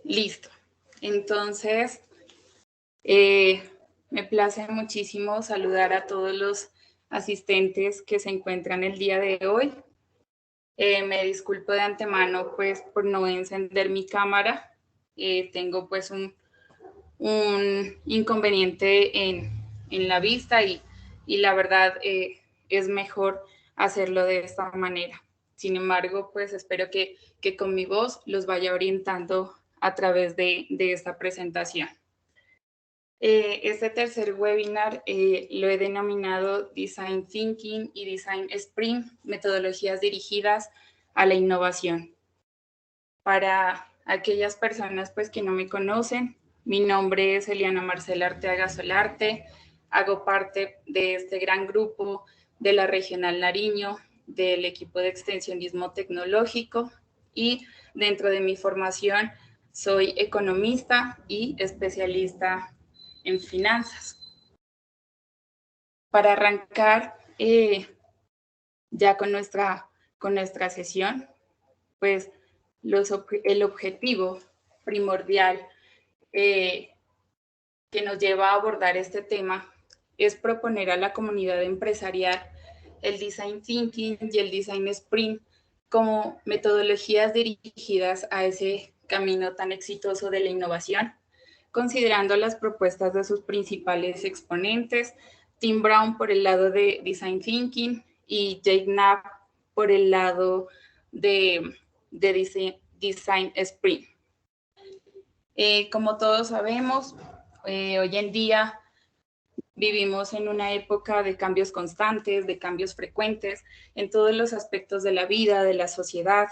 Listo. Entonces, me place muchísimo saludar a todos los asistentes que se encuentran el día de hoy. Me disculpo de antemano pues por no encender mi cámara. Tengo pues un inconveniente en la vista y la verdad es mejor hacerlo de esta manera. Sin embargo, pues espero que con mi voz los vaya orientando a través de esta presentación. Este tercer webinar lo he denominado Design Thinking y Design Sprint, metodologías dirigidas a la innovación. Para aquellas personas pues que no me conocen, mi nombre es Eliana Marcela Arteaga Solarte, hago parte de este gran grupo de la Regional Nariño, del equipo de extensionismo tecnológico y dentro de mi formación soy economista y especialista en finanzas. Para arrancar ya con nuestra sesión, pues el objetivo primordial que nos lleva a abordar este tema es proponer a la comunidad empresarial el Design Thinking y el Design Sprint como metodologías dirigidas a ese camino tan exitoso de la innovación, considerando las propuestas de sus principales exponentes, Tim Brown por el lado de Design Thinking y Jake Knapp por el lado de Design Sprint. Como todos sabemos, hoy en día vivimos en una época de cambios constantes, de cambios frecuentes en todos los aspectos de la vida, de la sociedad.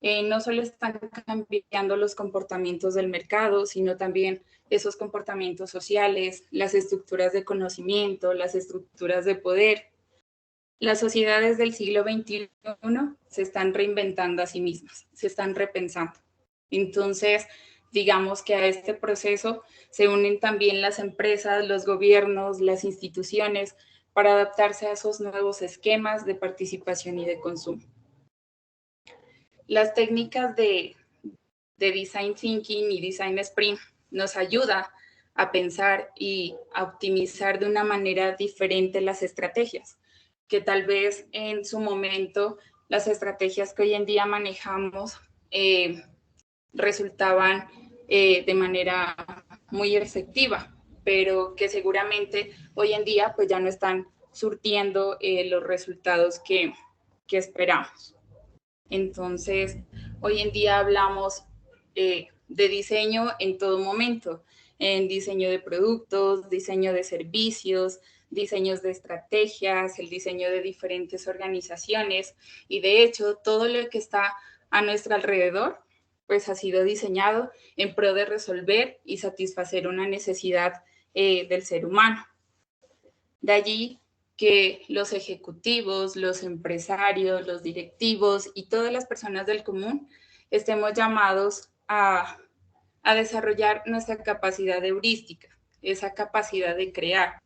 No solo están cambiando los comportamientos del mercado, sino también esos comportamientos sociales, las estructuras de conocimiento, las estructuras de poder. Las sociedades del siglo XXI se están reinventando a sí mismas, se están repensando. Entonces, digamos que a este proceso se unen también las empresas, los gobiernos, las instituciones para adaptarse a esos nuevos esquemas de participación y de consumo. Las técnicas de Design Thinking y Design Sprint nos ayuda a pensar y a optimizar de una manera diferente las estrategias, que tal vez en su momento las estrategias que hoy en día manejamos resultaban de manera muy efectiva, pero que seguramente hoy en día pues ya no están surtiendo los resultados que esperamos. Entonces, hoy en día hablamos de diseño en todo momento, en diseño de productos, diseño de servicios, diseños de estrategias, el diseño de diferentes organizaciones y de hecho todo lo que está a nuestro alrededor pues ha sido diseñado en pro de resolver y satisfacer una necesidad del ser humano. De allí que los ejecutivos, los empresarios, los directivos y todas las personas del común estemos llamados a desarrollar nuestra capacidad heurística, esa capacidad de crear,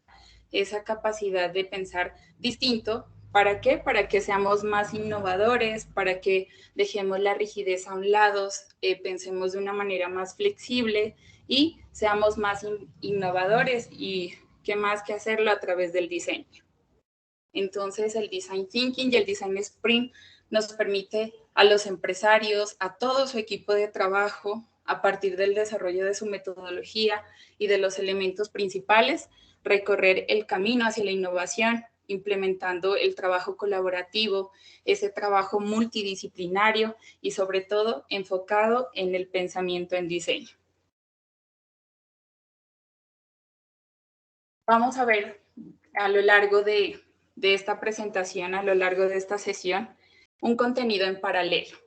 esa capacidad de pensar distinto. ¿Para qué? Para que seamos más innovadores, para que dejemos la rigidez a un lado, pensemos de una manera más flexible y seamos más innovadores y qué más que hacerlo a través del diseño. Entonces, el Design Thinking y el Design Sprint nos permite a los empresarios, a todo su equipo de trabajo, a partir del desarrollo de su metodología y de los elementos principales, recorrer el camino hacia la innovación, implementando el trabajo colaborativo, ese trabajo multidisciplinario y sobre todo enfocado en el pensamiento en diseño. Vamos a ver a lo largo de esta presentación, a lo largo de esta sesión, un contenido en paralelo.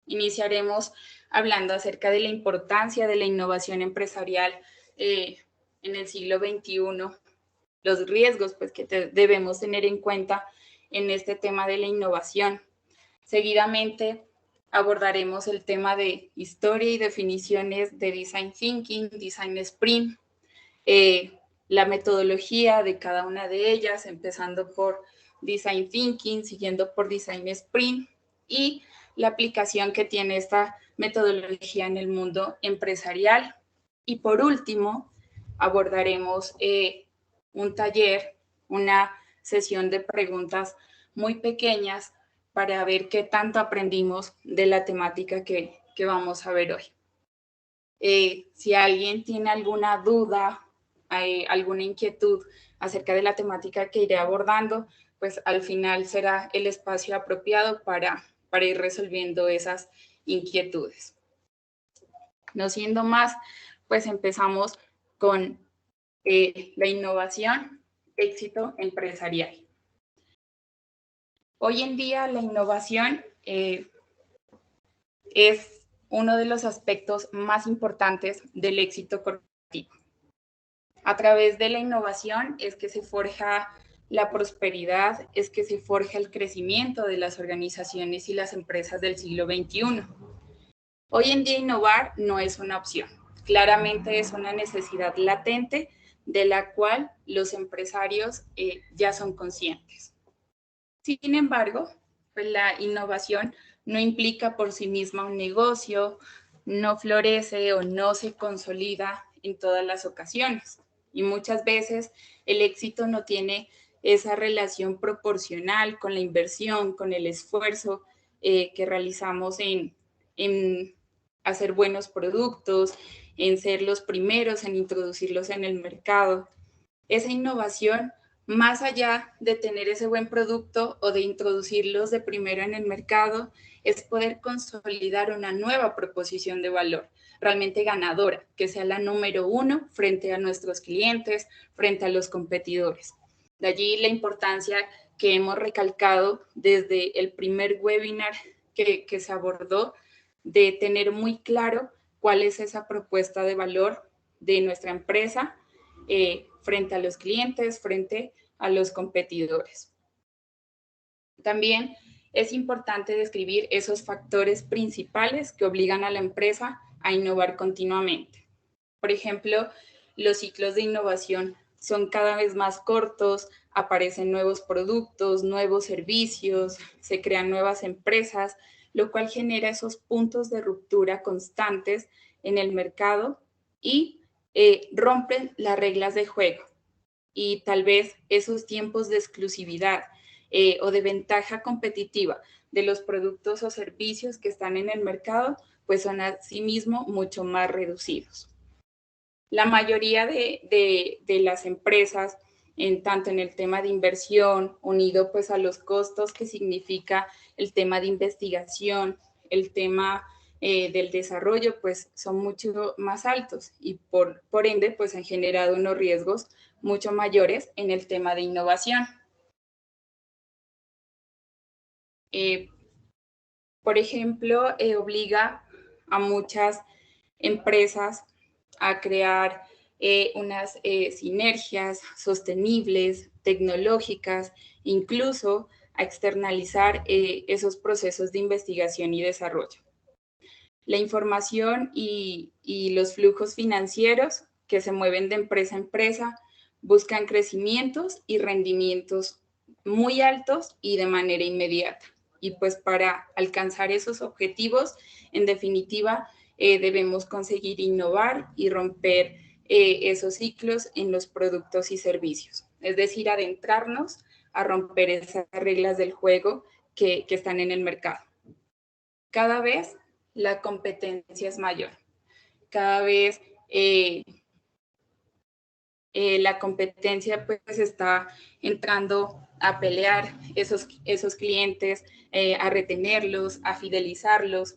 Iniciaremos hablando acerca de la importancia de la innovación empresarial en el siglo XXI, los riesgos pues, que debemos tener en cuenta en este tema de la innovación. Seguidamente abordaremos el tema de historia y definiciones de Design Thinking, Design Sprint, la metodología de cada una de ellas, empezando por Design Thinking, siguiendo por Design Sprint y la aplicación que tiene esta metodología en el mundo empresarial. Y por último, abordaremos un taller, una sesión de preguntas muy pequeñas para ver qué tanto aprendimos de la temática que vamos a ver hoy. Si alguien tiene alguna duda, alguna inquietud acerca de la temática que iré abordando, pues al final será el espacio apropiado para ir resolviendo esas inquietudes. No siendo más, pues empezamos con la innovación, éxito empresarial. Hoy en día la innovación es uno de los aspectos más importantes del éxito corporativo. A través de la innovación es que se forja la prosperidad, es que se forja el crecimiento de las organizaciones y las empresas del siglo XXI. Hoy en día innovar no es una opción, claramente es una necesidad latente de la cual los empresarios ya son conscientes. Sin embargo, pues la innovación no implica por sí misma un negocio, no florece o no se consolida en todas las ocasiones. Y muchas veces el éxito no tiene esa relación proporcional con la inversión, con el esfuerzo que realizamos en hacer buenos productos, en ser los primeros en introducirlos en el mercado. Esa innovación, más allá de tener ese buen producto o de introducirlos de primero en el mercado, es poder consolidar una nueva proposición de valor realmente ganadora, que sea la número uno frente a nuestros clientes, frente a los competidores. De allí la importancia que hemos recalcado desde el primer webinar que se abordó, de tener muy claro cuál es esa propuesta de valor de nuestra empresa frente a los clientes, frente a los competidores. También es importante describir esos factores principales que obligan a la empresa a innovar continuamente. Por ejemplo, los ciclos de innovación son cada vez más cortos, aparecen nuevos productos, nuevos servicios, se crean nuevas empresas, lo cual genera esos puntos de ruptura constantes en el mercado y rompen las reglas de juego. Y tal vez esos tiempos de exclusividad o de ventaja competitiva de los productos o servicios que están en el mercado, pues son asimismo mucho más reducidos. La mayoría de las empresas, tanto en el tema de inversión, unido pues a los costos que significa el tema de investigación, el tema del desarrollo, pues son mucho más altos y por ende pues han generado unos riesgos mucho mayores en el tema de innovación. Por ejemplo, obliga a muchas empresas a crear unas sinergias sostenibles, tecnológicas, incluso a externalizar esos procesos de investigación y desarrollo. La información y los flujos financieros que se mueven de empresa a empresa buscan crecimientos y rendimientos muy altos y de manera inmediata. Y pues para alcanzar esos objetivos, en definitiva, debemos conseguir innovar y romper esos ciclos en los productos y servicios. Es decir, adentrarnos a romper esas reglas del juego que están en el mercado. Cada vez la competencia es mayor. Cada vez la competencia pues está entrando a pelear esos clientes, a retenerlos, a fidelizarlos,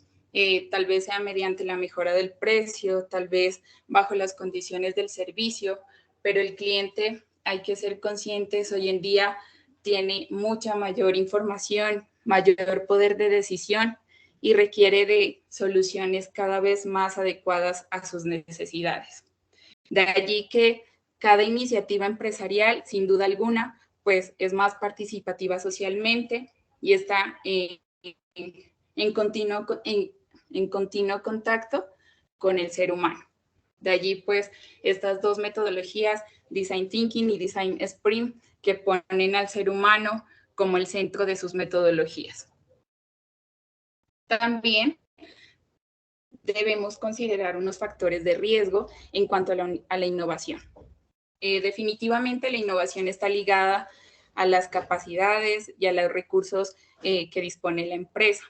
tal vez sea mediante la mejora del precio, tal vez bajo las condiciones del servicio, pero el cliente, hay que ser conscientes, hoy en día tiene mucha mayor información, mayor poder de decisión y requiere de soluciones cada vez más adecuadas a sus necesidades. De allí que cada iniciativa empresarial, sin duda alguna, pues es más participativa socialmente y está en continuo contacto con el ser humano. De allí, pues, estas dos metodologías, Design Thinking y Design Sprint, que ponen al ser humano como el centro de sus metodologías. También debemos considerar unos factores de riesgo en cuanto a la innovación. Definitivamente la innovación está ligada a las capacidades y a los recursos que dispone la empresa.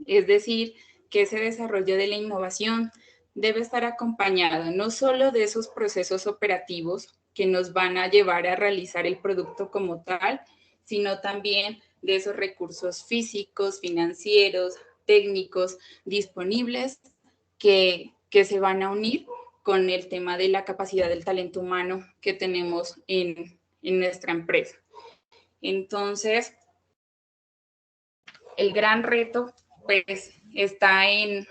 Es decir, que ese desarrollo de la innovación debe estar acompañado no solo de esos procesos operativos que nos van a llevar a realizar el producto como tal, sino también de esos recursos físicos, financieros, técnicos disponibles que se van a unir con el tema de la capacidad del talento humano que tenemos en nuestra empresa. Entonces, el gran reto pues está en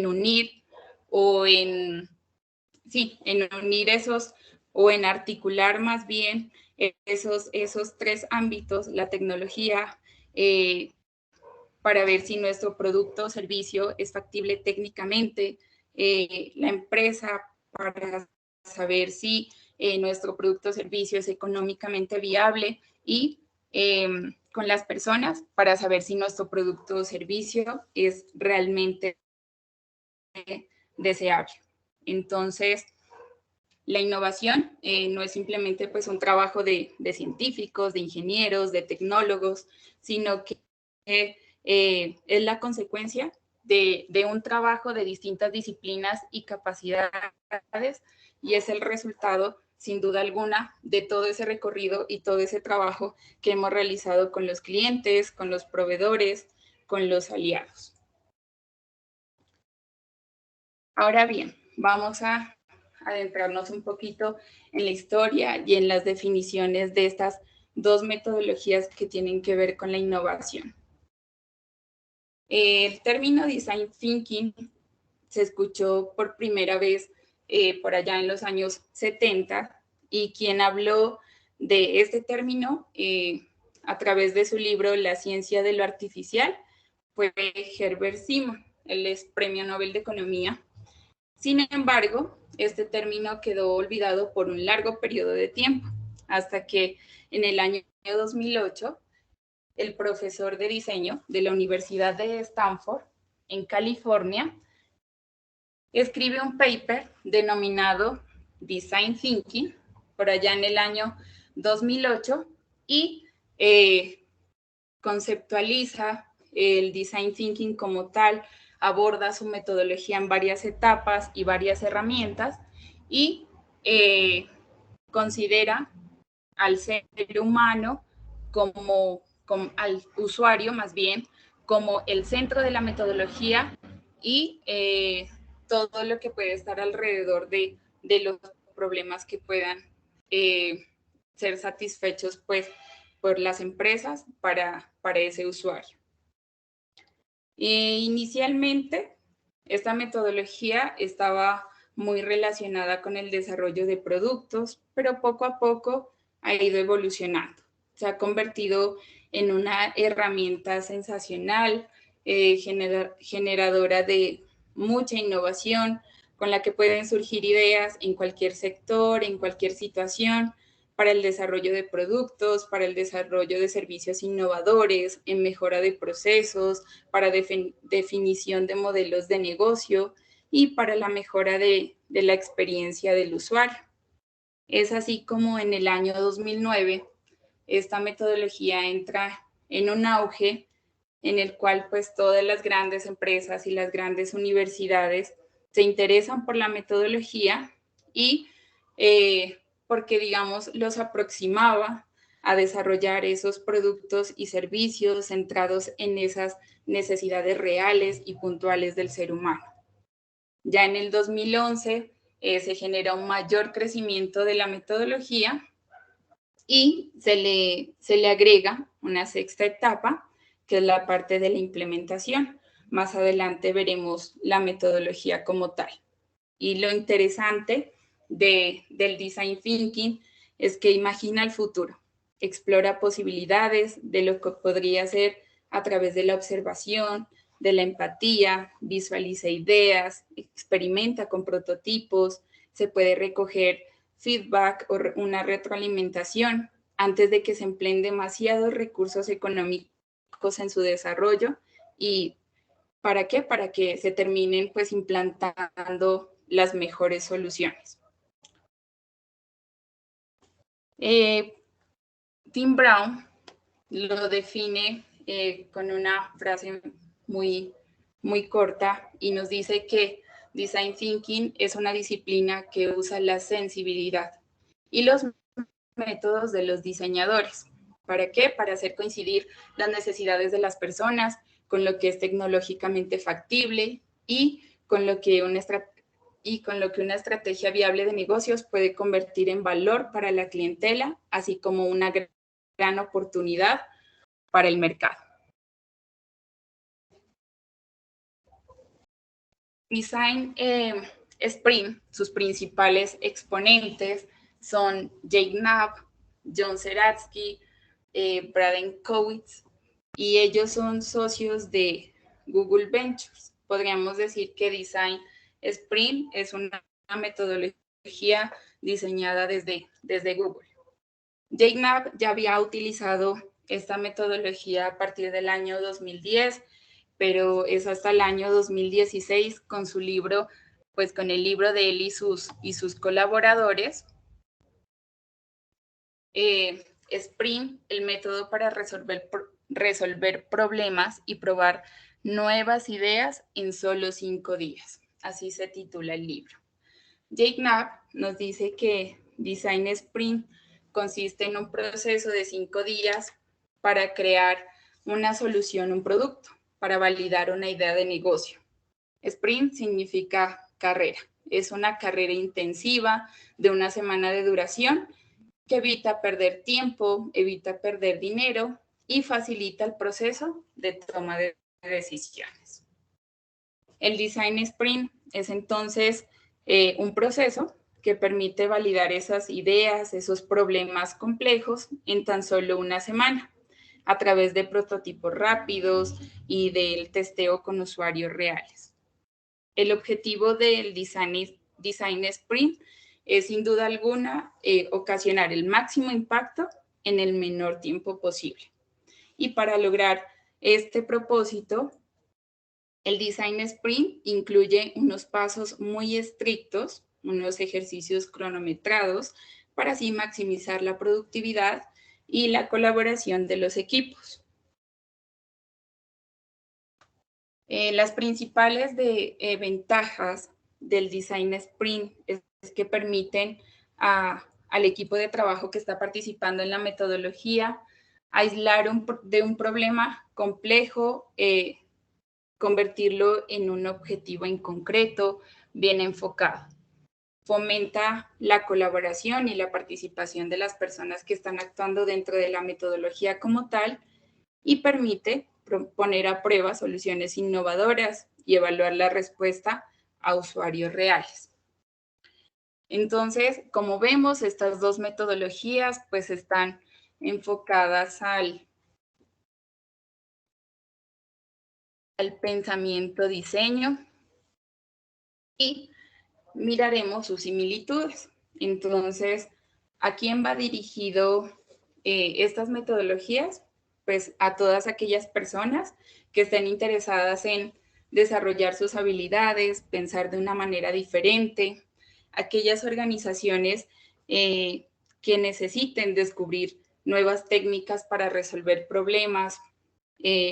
unir o en unir esos o en articular más bien esos tres ámbitos, la tecnología, para ver si nuestro producto o servicio es factible técnicamente, la empresa para saber si nuestro producto o servicio es económicamente viable y con las personas para saber si nuestro producto o servicio es realmente deseable. Entonces, la innovación no es simplemente pues, un trabajo de científicos, de ingenieros, de tecnólogos, sino que es la consecuencia de un trabajo de distintas disciplinas y capacidades y es el resultado, sin duda alguna, de todo ese recorrido y todo ese trabajo que hemos realizado con los clientes, con los proveedores, con los aliados. Ahora bien, vamos a adentrarnos un poquito en la historia y en las definiciones de estas dos metodologías que tienen que ver con la innovación. El término Design Thinking se escuchó por primera vez por allá en los años 70 y quien habló de este término a través de su libro La ciencia de lo artificial fue Herbert Simon. Él es Premio Nobel de Economía. Sin embargo, este término quedó olvidado por un largo periodo de tiempo, hasta que en el año 2008, el profesor de diseño de la Universidad de Stanford, en California, escribe un paper denominado Design Thinking, por allá en el año 2008, y conceptualiza el Design Thinking como tal, aborda su metodología en varias etapas y varias herramientas y considera al ser humano como al usuario más bien como el centro de la metodología y todo lo que puede estar alrededor de los problemas que puedan ser satisfechos pues por las empresas para ese usuario. Inicialmente, esta metodología estaba muy relacionada con el desarrollo de productos, pero poco a poco ha ido evolucionando. Se ha convertido en una herramienta sensacional, generadora de mucha innovación, con la que pueden surgir ideas en cualquier sector, en cualquier situación, para el desarrollo de productos, para el desarrollo de servicios innovadores, en mejora de procesos, para definición de modelos de negocio y para la mejora de la experiencia del usuario. Es así como en el año 2009 esta metodología entra en un auge en el cual pues todas las grandes empresas y las grandes universidades se interesan por la metodología y porque, digamos, los aproximaba a desarrollar esos productos y servicios centrados en esas necesidades reales y puntuales del ser humano. Ya en el 2011 se genera un mayor crecimiento de la metodología y se le agrega una sexta etapa, que es la parte de la implementación. Más adelante veremos la metodología como tal. Y lo interesante del Design Thinking es que imagina el futuro, explora posibilidades de lo que podría ser a través de la observación, de la empatía, visualiza ideas, experimenta con prototipos, se puede recoger feedback o una retroalimentación antes de que se empleen demasiados recursos económicos en su desarrollo y ¿Para qué? Para que se terminen pues implantando las mejores soluciones. Tim Brown lo define con una frase muy corta y nos dice que Design Thinking es una disciplina que usa la sensibilidad y los métodos de los diseñadores. ¿Para qué? Para hacer coincidir las necesidades de las personas con lo que es tecnológicamente factible y con lo que una estrategia viable de negocios puede convertir en valor para la clientela, así como una gran oportunidad para el mercado. Design Sprint, sus principales exponentes son Jake Knapp, John Zeratsky, Braden Kowitz, y ellos son socios de Google Ventures. Podríamos decir que Design Sprint es una metodología diseñada desde Google. Jake Knapp ya había utilizado esta metodología a partir del año 2010, pero es hasta el año 2016 con su libro, pues con el libro de él y sus colaboradores, Sprint, el método para resolver problemas y probar nuevas ideas en solo 5 días. Así se titula el libro. Jake Knapp nos dice que Design Sprint consiste en un proceso de 5 días para crear una solución, un producto, para validar una idea de negocio. Sprint significa carrera. Es una carrera intensiva de una semana de duración que evita perder tiempo, evita perder dinero y facilita el proceso de toma de decisiones. El Design Sprint es entonces un proceso que permite validar esas ideas, esos problemas complejos en tan solo una semana a través de prototipos rápidos y del testeo con usuarios reales. El objetivo del Design Sprint es sin duda alguna ocasionar el máximo impacto en el menor tiempo posible. Y para lograr este propósito, el Design Sprint incluye unos pasos muy estrictos, unos ejercicios cronometrados para así maximizar la productividad y la colaboración de los equipos. Las principales ventajas del Design Sprint es que permiten al equipo de trabajo que está participando en la metodología aislar de un problema complejo, convertirlo en un objetivo en concreto, bien enfocado. Fomenta la colaboración y la participación de las personas que están actuando dentro de la metodología como tal y permite poner a prueba soluciones innovadoras y evaluar la respuesta a usuarios reales. Entonces, como vemos, estas dos metodologías pues están enfocadas al pensamiento diseño y miraremos sus similitudes. Entonces, ¿a quién va dirigido estas metodologías? Pues a todas aquellas personas que estén interesadas en desarrollar sus habilidades, pensar de una manera diferente, aquellas organizaciones que necesiten descubrir nuevas técnicas para resolver problemas,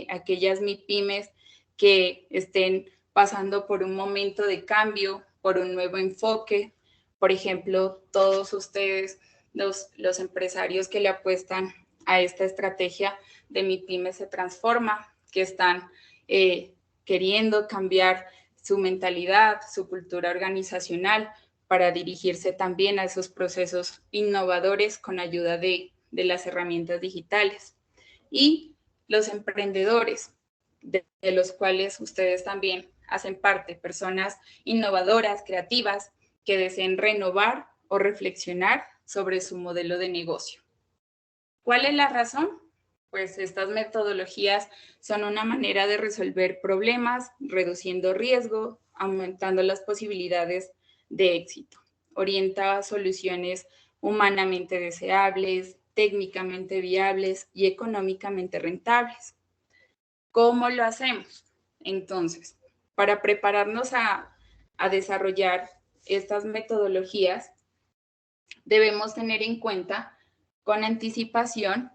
aquellas MIPYMES que estén pasando por un momento de cambio, por un nuevo enfoque. Por ejemplo, todos ustedes, los empresarios que le apuestan a esta estrategia de MIPYME se transforma, que están queriendo cambiar su mentalidad, su cultura organizacional para dirigirse también a esos procesos innovadores con ayuda de las herramientas digitales. Y los emprendedores, de los cuales ustedes también hacen parte, personas innovadoras, creativas, que deseen renovar o reflexionar sobre su modelo de negocio. ¿Cuál es la razón? Pues estas metodologías son una manera de resolver problemas, reduciendo riesgo, aumentando las posibilidades de éxito. Orienta a soluciones humanamente deseables, técnicamente viables y económicamente rentables. ¿Cómo lo hacemos? Entonces, para prepararnos a desarrollar estas metodologías, debemos tener en cuenta con anticipación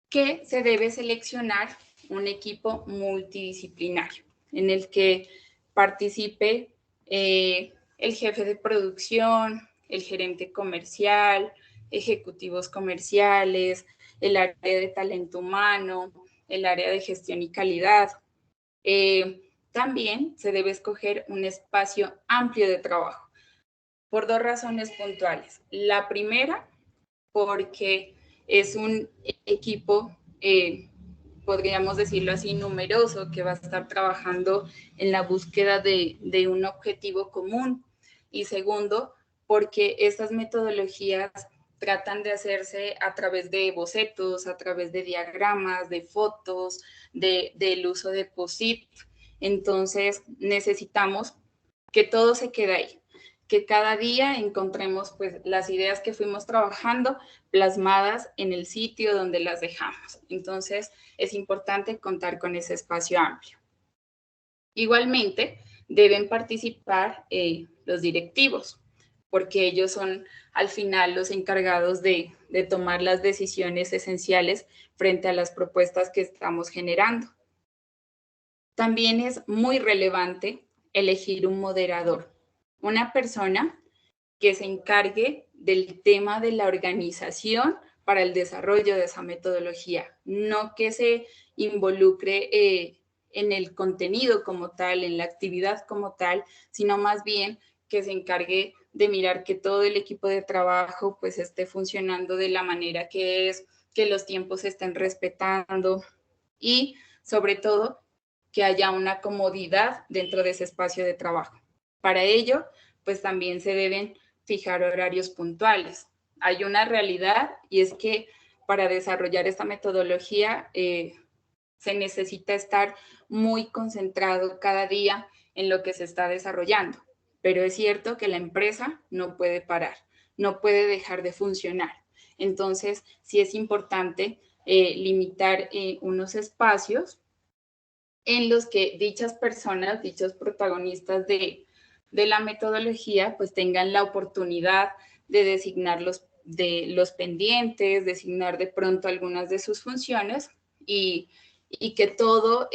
que se debe seleccionar un equipo multidisciplinario en el que participe el jefe de producción, el gerente comercial, ejecutivos comerciales, el área de talento humano, el área de gestión y calidad. También se debe escoger un espacio amplio de trabajo por dos razones puntuales. La primera, porque es un equipo, podríamos decirlo así, numeroso, que va a estar trabajando en la búsqueda de un objetivo común. Y segundo, porque estas metodologías tratan de hacerse a través de bocetos, a través de diagramas, de fotos, del uso de POSIT. Entonces, necesitamos que todo se quede ahí, que cada día encontremos pues las ideas que fuimos trabajando plasmadas en el sitio donde las dejamos. Entonces, es importante contar con ese espacio amplio. Igualmente, deben participar los directivos, porque ellos son al final los encargados de tomar las decisiones esenciales frente a las propuestas que estamos generando. También es muy relevante elegir un moderador, una persona que se encargue del tema de la organización para el desarrollo de esa metodología, no que se involucre en el contenido como tal, en la actividad como tal, sino más bien que se encargue de mirar que todo el equipo de trabajo pues esté funcionando de la manera que es, que los tiempos se estén respetando y sobre todo que haya una comodidad dentro de ese espacio de trabajo. Para ello, pues también se deben fijar horarios puntuales. Hay una realidad y es que para desarrollar esta metodología se necesita estar muy concentrado cada día en lo que se está desarrollando. Pero es cierto que la empresa no puede parar, no puede dejar de funcionar. Entonces, sí es importante limitar unos espacios en los que dichas personas, dichos protagonistas de la metodología, pues tengan la oportunidad de designar los pendientes, designar de pronto algunas de sus funciones y que todo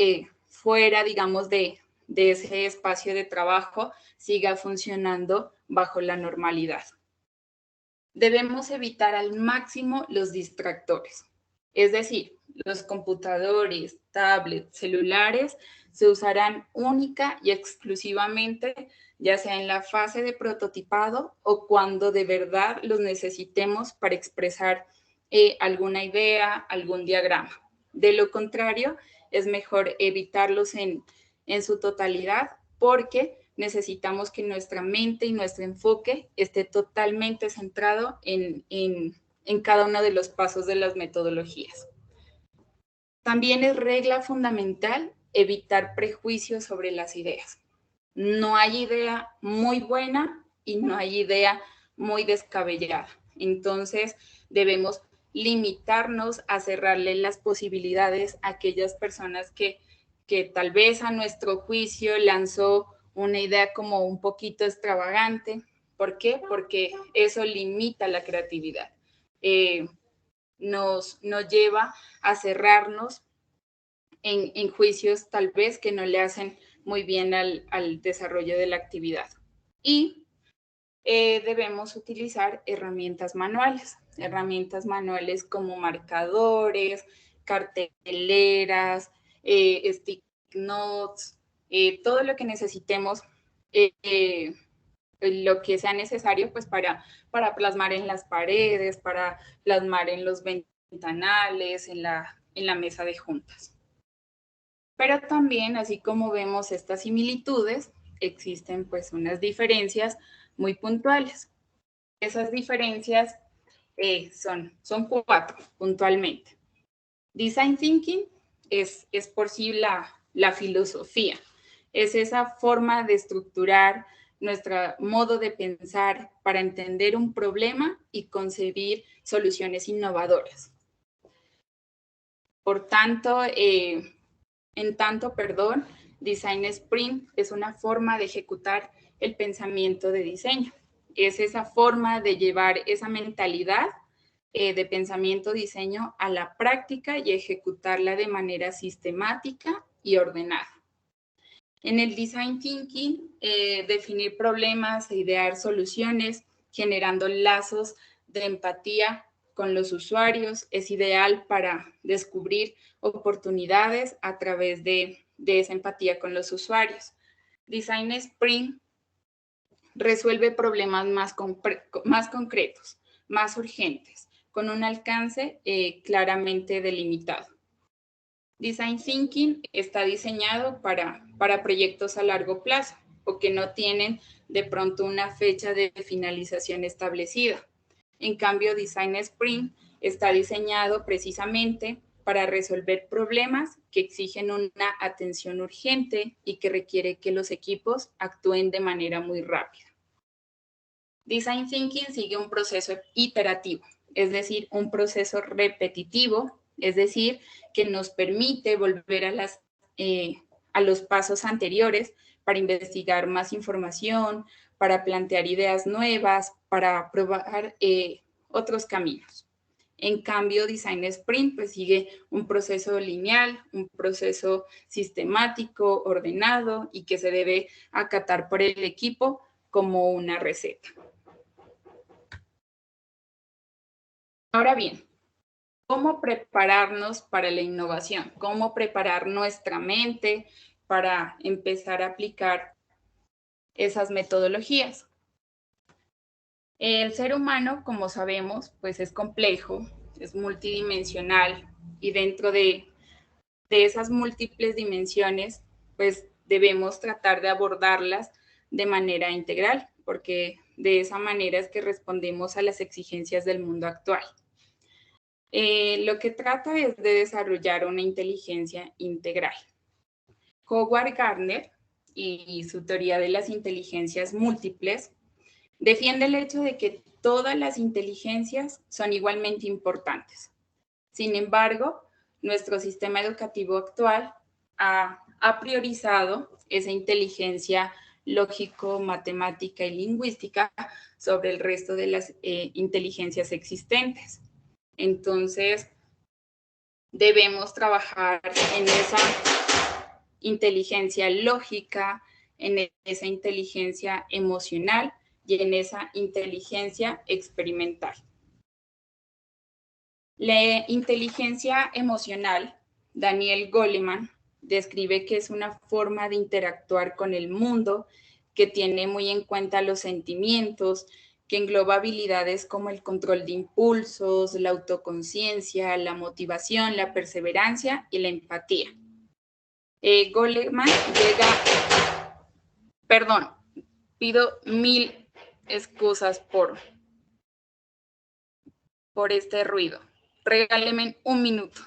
fuera, digamos, de ese espacio de trabajo siga funcionando bajo la normalidad. Debemos evitar al máximo los distractores, es decir, los computadores, tablets, celulares se usarán única y exclusivamente, ya sea en la fase de prototipado o cuando de verdad los necesitemos para expresar alguna idea, algún diagrama. De lo contrario, es mejor evitarlos en su totalidad porque necesitamos que nuestra mente y nuestro enfoque esté totalmente centrado en cada uno de los pasos de las metodologías. También es regla fundamental evitar prejuicios sobre las ideas. No hay idea muy buena y no hay idea muy descabellada. Entonces, debemos limitarnos a cerrarle las posibilidades a aquellas personas que tal vez a nuestro juicio lanzó una idea como un poquito extravagante. ¿Por qué? Porque eso limita la creatividad. Nos lleva a cerrarnos en juicios tal vez que no le hacen muy bien al desarrollo de la actividad. Y debemos utilizar herramientas manuales como marcadores, carteleras, stick notes, todo lo que necesitemos, lo que sea necesario pues para plasmar en las paredes, para plasmar en los ventanales, en la mesa de juntas. Pero también, así como vemos estas similitudes, existen pues unas diferencias muy puntuales. Esas diferencias son 4 puntualmente. Design Thinking es por sí la filosofía, es esa forma de estructurar nuestro modo de pensar para entender un problema y concebir soluciones innovadoras. Por tanto, En tanto, Design Sprint es una forma de ejecutar el pensamiento de diseño. Es esa forma de llevar esa mentalidad de pensamiento-diseño a la práctica y ejecutarla de manera sistemática y ordenada. En el Design Thinking, definir problemas e idear soluciones generando lazos de empatía con los usuarios es ideal para descubrir oportunidades a través de esa empatía con los usuarios. Design Sprint resuelve problemas más concretos, más urgentes, con un alcance claramente delimitado. Design Thinking está diseñado para proyectos a largo plazo o que no tienen de pronto una fecha de finalización establecida. En cambio, Design Sprint está diseñado precisamente para resolver problemas que exigen una atención urgente y que requiere que los equipos actúen de manera muy rápida. Design Thinking sigue un proceso iterativo, es decir, un proceso repetitivo, es decir, que nos permite volver a los pasos anteriores para investigar más información, para plantear ideas nuevas, para probar otros caminos. En cambio, Design Sprint pues, sigue un proceso lineal, un proceso sistemático, ordenado y que se debe acatar por el equipo como una receta. Ahora bien, ¿cómo prepararnos para la innovación? ¿Cómo preparar nuestra mente para empezar a aplicar esas metodologías? El ser humano, como sabemos, pues es complejo, es multidimensional y dentro de esas múltiples dimensiones, pues debemos tratar de abordarlas de manera integral, porque de esa manera es que respondemos a las exigencias del mundo actual. Lo que trata es de desarrollar una inteligencia integral. Howard Gardner y su teoría de las inteligencias múltiples defiende el hecho de que todas las inteligencias son igualmente importantes. Sin embargo, nuestro sistema educativo actual ha priorizado esa inteligencia lógico, matemática y lingüística sobre el resto de las inteligencias existentes. Entonces, debemos trabajar en esa inteligencia lógica, en esa inteligencia emocional y en esa inteligencia experimental. La inteligencia emocional, Daniel Goleman, describe que es una forma de interactuar con el mundo que tiene muy en cuenta los sentimientos, que engloba habilidades como el control de impulsos, la autoconciencia, la motivación, la perseverancia y la empatía. Goleman pido 1000 excusas por este ruido. Regáleme un minuto.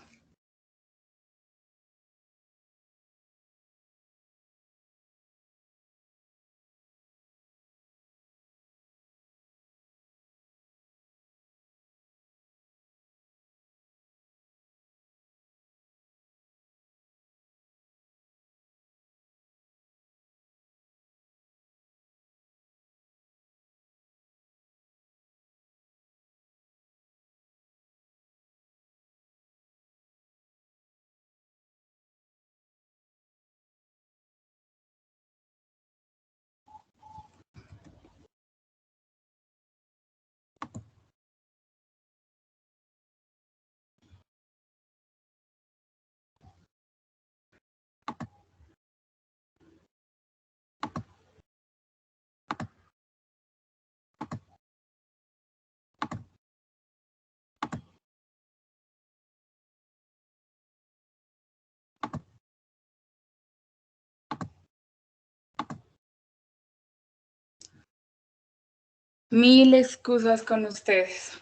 Mil excusas con ustedes,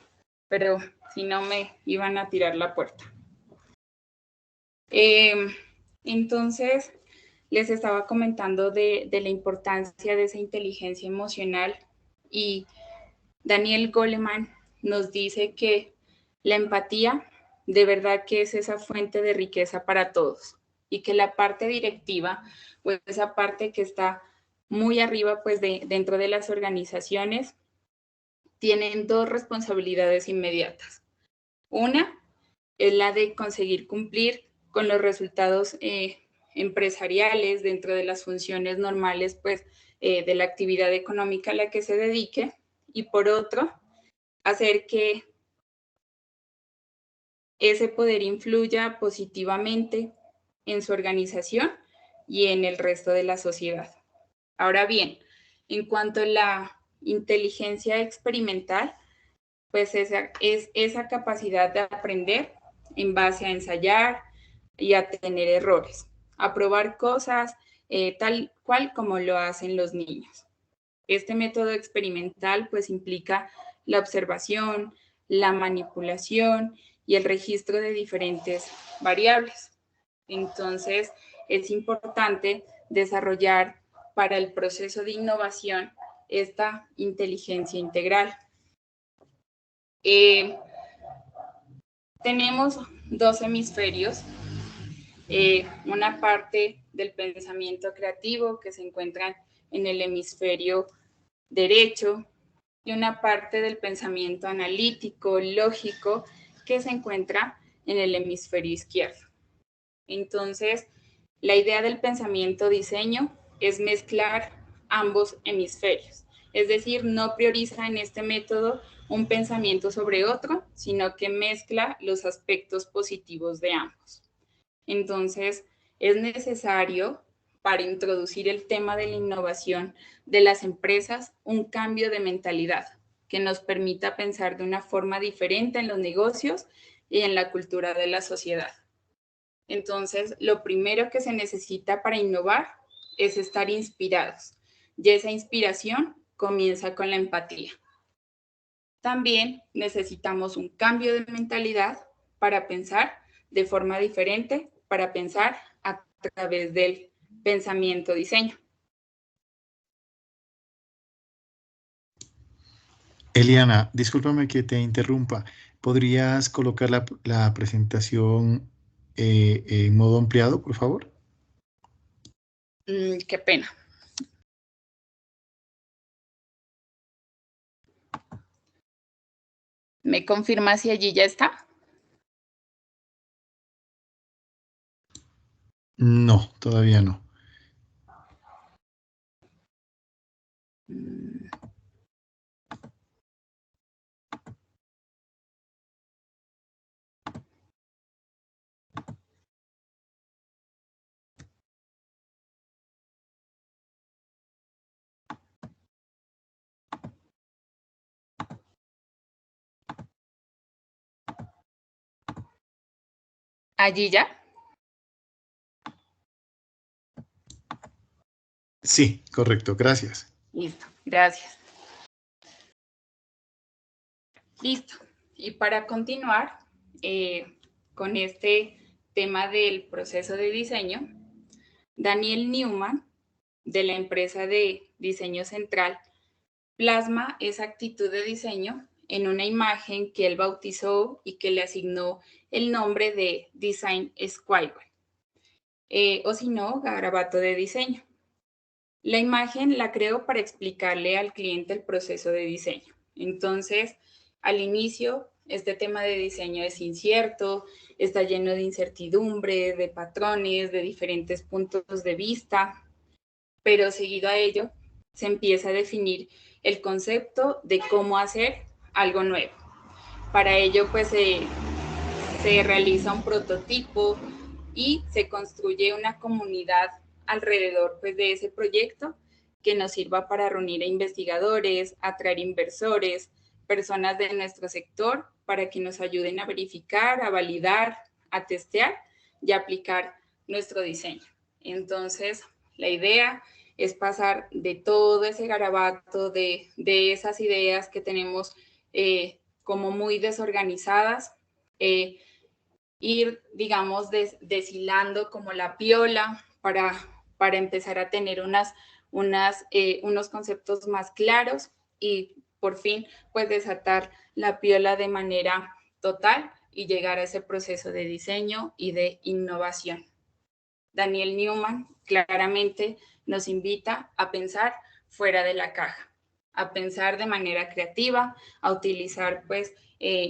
pero si no me iban a tirar la puerta. Entonces, les estaba comentando de la importancia de esa inteligencia emocional y Daniel Goleman nos dice que la empatía de verdad que es esa fuente de riqueza para todos y que la parte directiva, pues esa parte que está muy arriba pues dentro de las organizaciones, tienen dos responsabilidades inmediatas. Una es la de conseguir cumplir con los resultados empresariales dentro de las funciones normales pues, de la actividad económica a la que se dedique, y por otro, hacer que ese poder influya positivamente en su organización y en el resto de la sociedad. Ahora bien, en cuanto a la inteligencia experimental, pues es esa capacidad de aprender en base a ensayar y a tener errores, a probar cosas tal cual como lo hacen los niños. Este método experimental pues implica la observación, la manipulación y el registro de diferentes variables. Entonces, es importante desarrollar para el proceso de innovación esta inteligencia integral. Tenemos dos hemisferios, una parte del pensamiento creativo que se encuentra en el hemisferio derecho y una parte del pensamiento analítico, lógico, que se encuentra en el hemisferio izquierdo. Entonces, la idea del pensamiento diseño es mezclar ambos hemisferios, es decir, no prioriza en este método un pensamiento sobre otro, sino que mezcla los aspectos positivos de ambos. Entonces, es necesario para introducir el tema de la innovación de las empresas un cambio de mentalidad que nos permita pensar de una forma diferente en los negocios y en la cultura de la sociedad. Entonces, lo primero que se necesita para innovar es estar inspirados, y esa inspiración comienza con la empatía. También necesitamos un cambio de mentalidad para pensar de forma diferente, para pensar a través del pensamiento diseño. Eliana, discúlpame que te interrumpa. ¿Podrías colocar la presentación en modo ampliado, por favor? Qué pena. ¿Me confirma si allí ya está? No, todavía no. ¿Allí ya? Sí, correcto, gracias. Listo, gracias. Listo. Y para continuar con este tema del proceso de diseño, Daniel Newman, de la empresa de diseño central, plasma esa actitud de diseño en una imagen que él bautizó y que le asignó el nombre de Design Square, o si no, garabato de diseño. La imagen la creo para explicarle al cliente el proceso de diseño. Entonces, al inicio, este tema de diseño es incierto, está lleno de incertidumbre, de patrones, de diferentes puntos de vista, pero seguido a ello, se empieza a definir el concepto de cómo hacer algo nuevo. Para ello, pues se realiza un prototipo y se construye una comunidad alrededor pues, de ese proyecto que nos sirva para reunir a investigadores, atraer inversores, personas de nuestro sector para que nos ayuden a verificar, a validar, a testear y a aplicar nuestro diseño. Entonces, la idea es pasar de todo ese garabato, de esas ideas que tenemos como muy desorganizadas, ir, digamos, deshilando como la piola para empezar a tener unos conceptos más claros y por fin, pues desatar la piola de manera total y llegar a ese proceso de diseño y de innovación. Daniel Newman claramente nos invita a pensar fuera de la caja, a pensar de manera creativa, a utilizar pues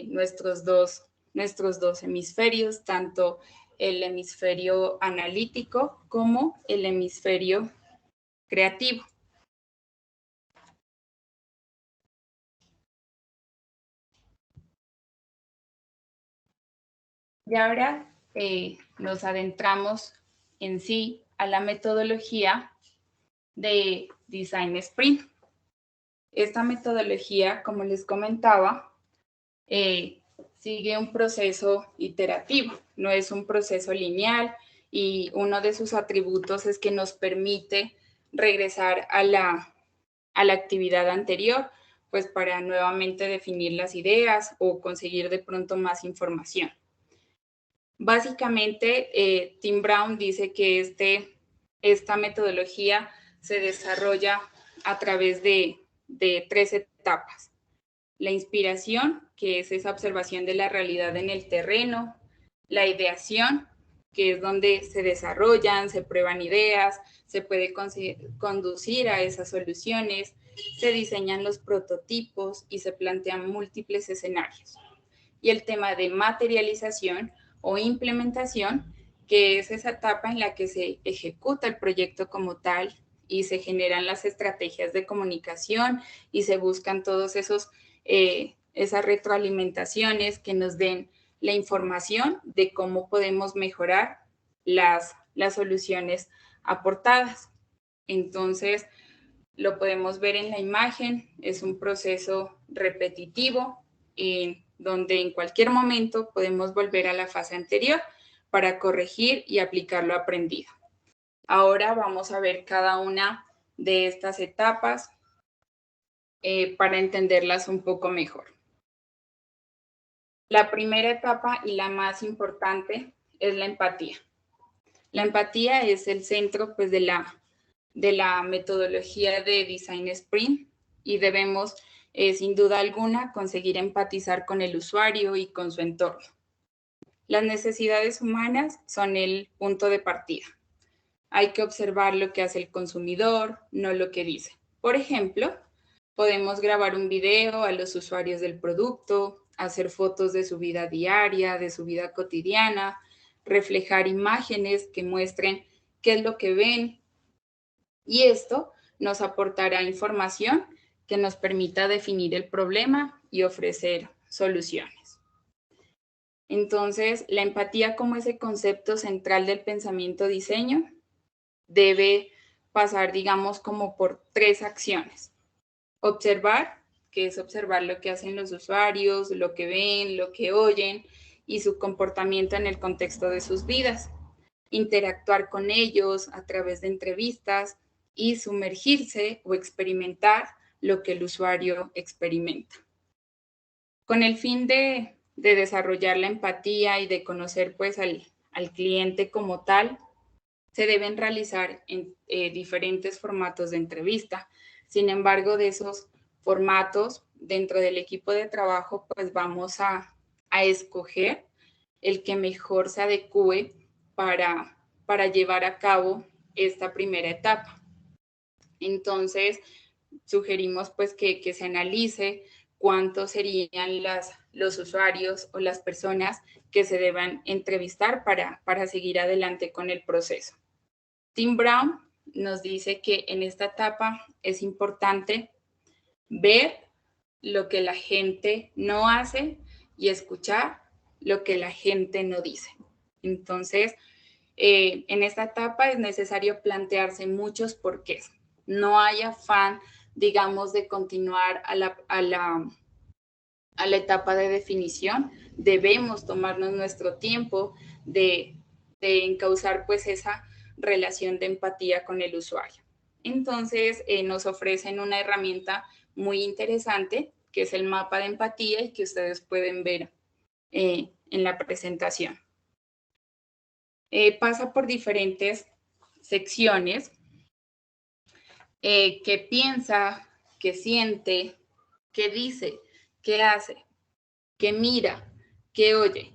nuestros dos hemisferios, tanto el hemisferio analítico como el hemisferio creativo. Y ahora nos adentramos en sí a la metodología de Design Sprint. Esta metodología, como les comentaba, sigue un proceso iterativo, no es un proceso lineal, y uno de sus atributos es que nos permite regresar a la actividad anterior, pues para nuevamente definir las ideas o conseguir de pronto más información. Básicamente, Tim Brown dice que esta metodología se desarrolla a través de 3 etapas. La inspiración, que es esa observación de la realidad en el terreno. La ideación, que es donde se desarrollan, se prueban ideas, se puede conducir a esas soluciones, se diseñan los prototipos y se plantean múltiples escenarios. Y el tema de materialización o implementación, que es esa etapa en la que se ejecuta el proyecto como tal y se generan las estrategias de comunicación y se buscan todos esas retroalimentaciones que nos den la información de cómo podemos mejorar las soluciones aportadas. Entonces, lo podemos ver en la imagen, es un proceso repetitivo donde en cualquier momento podemos volver a la fase anterior para corregir y aplicar lo aprendido. Ahora vamos a ver cada una de estas etapas para entenderlas un poco mejor. La primera etapa y la más importante es la empatía. La empatía es el centro pues, de la metodología de Design Sprint y debemos, sin duda alguna, conseguir empatizar con el usuario y con su entorno. Las necesidades humanas son el punto de partida. Hay que observar lo que hace el consumidor, no lo que dice. Por ejemplo, podemos grabar un video a los usuarios del producto, hacer fotos de su vida diaria, de su vida cotidiana, reflejar imágenes que muestren qué es lo que ven, y esto nos aportará información que nos permita definir el problema y ofrecer soluciones. Entonces, la empatía como ese concepto central del pensamiento diseño debe pasar, digamos, como por 3 acciones. Observar, que es observar lo que hacen los usuarios, lo que ven, lo que oyen y su comportamiento en el contexto de sus vidas. Interactuar con ellos a través de entrevistas y sumergirse o experimentar lo que el usuario experimenta. Con el fin de desarrollar la empatía y de conocer pues al cliente como tal, se deben realizar en diferentes formatos de entrevista. Sin embargo, de esos formatos, dentro del equipo de trabajo, pues vamos a escoger el que mejor se adecue para llevar a cabo esta primera etapa. Entonces, sugerimos pues que se analice cuántos serían los usuarios o las personas que se deban entrevistar para seguir adelante con el proceso. Tim Brown nos dice que en esta etapa es importante ver lo que la gente no hace y escuchar lo que la gente no dice. Entonces, en esta etapa es necesario plantearse muchos porqués. No hay afán, digamos, de continuar a la etapa de definición. Debemos tomarnos nuestro tiempo de encauzar pues esa relación de empatía con el usuario. Entonces, nos ofrecen una herramienta muy interesante, que es el mapa de empatía y que ustedes pueden ver en la presentación. Pasa por diferentes secciones, que piensa, que siente, que dice, que hace, que mira, que oye,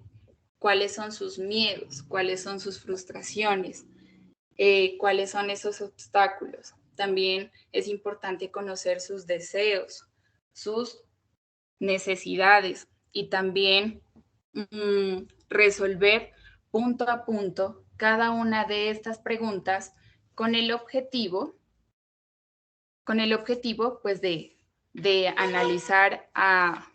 cuáles son sus miedos, cuáles son sus frustraciones, cuáles son esos obstáculos. También es importante conocer sus deseos, sus necesidades y también resolver punto a punto cada una de estas preguntas con el objetivo pues de analizar a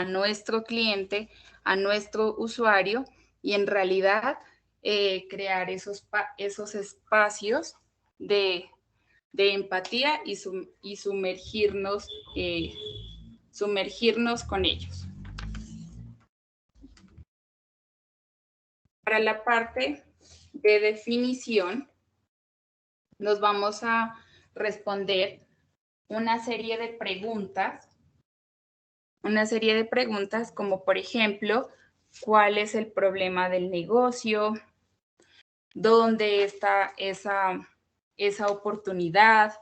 nuestro cliente, a nuestro usuario y en realidad crear esos espacios de empatía y sumergirnos con ellos. Para la parte de definición, nos vamos a responder una serie de preguntas como por ejemplo, ¿cuál es el problema del negocio? ¿Dónde está esa oportunidad?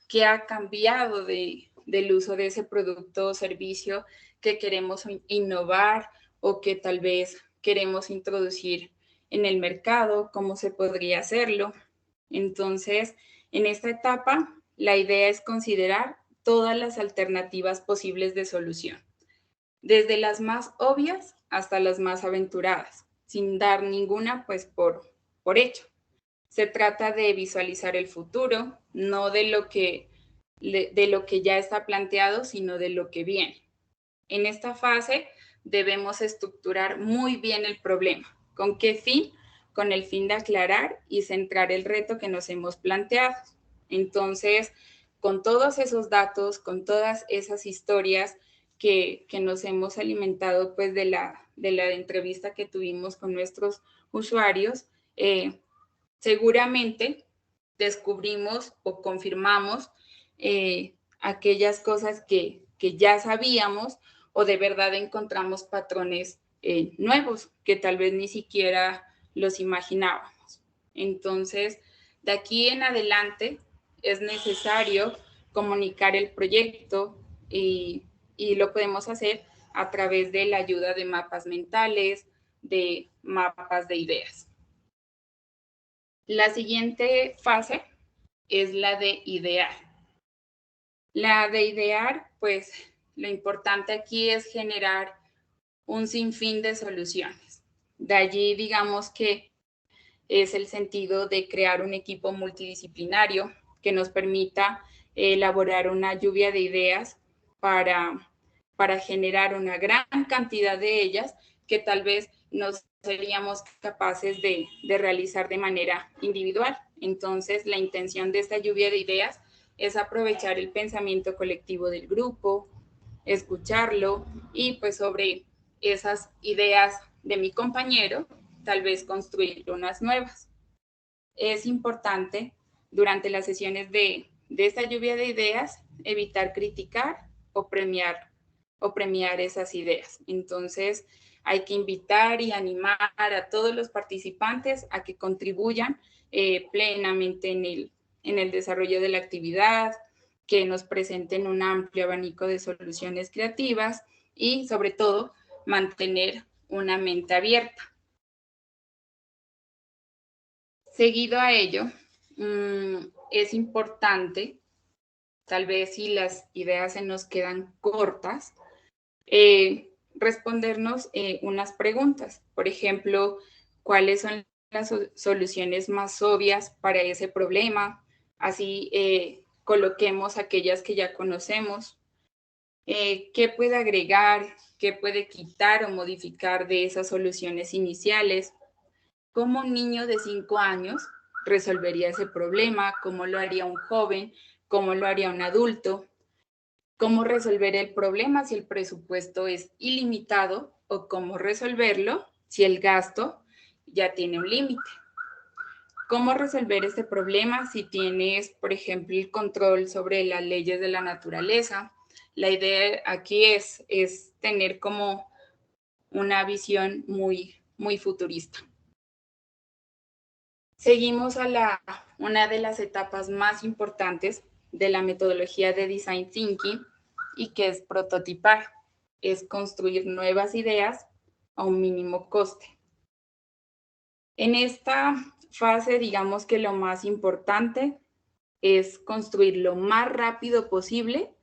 ¿Qué ha cambiado del uso de ese producto o servicio que queremos innovar o que tal vez queremos introducir en el mercado? ¿Cómo se podría hacerlo? Entonces, en esta etapa, la idea es considerar todas las alternativas posibles de solución, desde las más obvias hasta las más aventuradas, sin dar ninguna pues por hecho. Se trata de visualizar el futuro, no de lo que ya está planteado, sino de lo que viene. En esta fase debemos estructurar muy bien el problema. ¿Con qué fin? Con el fin de aclarar y centrar el reto que nos hemos planteado. Entonces, con todos esos datos, con todas esas historias que nos hemos alimentado pues de la entrevista que tuvimos con nuestros usuarios, seguramente descubrimos o confirmamos aquellas cosas que ya sabíamos o de verdad encontramos patrones nuevos que tal vez ni siquiera los imaginábamos. Entonces, de aquí en adelante es necesario comunicar el proyecto y lo podemos hacer a través de la ayuda de mapas mentales, de mapas de ideas. La siguiente fase es la de idear. La de idear, pues lo importante aquí es generar un sinfín de soluciones. De allí, digamos que es el sentido de crear un equipo multidisciplinario que nos permita elaborar una lluvia de ideas para generar una gran cantidad de ellas que tal vez no seríamos capaces de realizar de manera individual. Entonces, la intención de esta lluvia de ideas es aprovechar el pensamiento colectivo del grupo, escucharlo y pues sobre esas ideas de mi compañero, tal vez construir unas nuevas. Es importante durante las sesiones de esta lluvia de ideas evitar criticar o premiar esas ideas. Entonces, hay que invitar y animar a todos los participantes a que contribuyan plenamente en el desarrollo de la actividad, que nos presenten un amplio abanico de soluciones creativas y, sobre todo, mantener una mente abierta. Seguido a ello, es importante, tal vez si las ideas se nos quedan cortas, respondernos unas preguntas. Por ejemplo, ¿cuáles son las soluciones más obvias para ese problema? Así coloquemos aquellas que ya conocemos. ¿Qué puede agregar? ¿Qué puede quitar o modificar de esas soluciones iniciales? ¿Cómo un niño de 5 años resolvería ese problema? ¿Cómo lo haría un joven? ¿Cómo lo haría un adulto? ¿Cómo resolver el problema si el presupuesto es ilimitado? ¿O cómo resolverlo si el gasto ya tiene un límite? ¿Cómo resolver este problema si tienes, por ejemplo, el control sobre las leyes de la naturaleza? La idea aquí es tener como una visión muy, muy futurista. Seguimos a una de las etapas más importantes de la metodología de Design Thinking y que es prototipar, es construir nuevas ideas a un mínimo coste. En esta fase, digamos que lo más importante es construir lo más rápido posible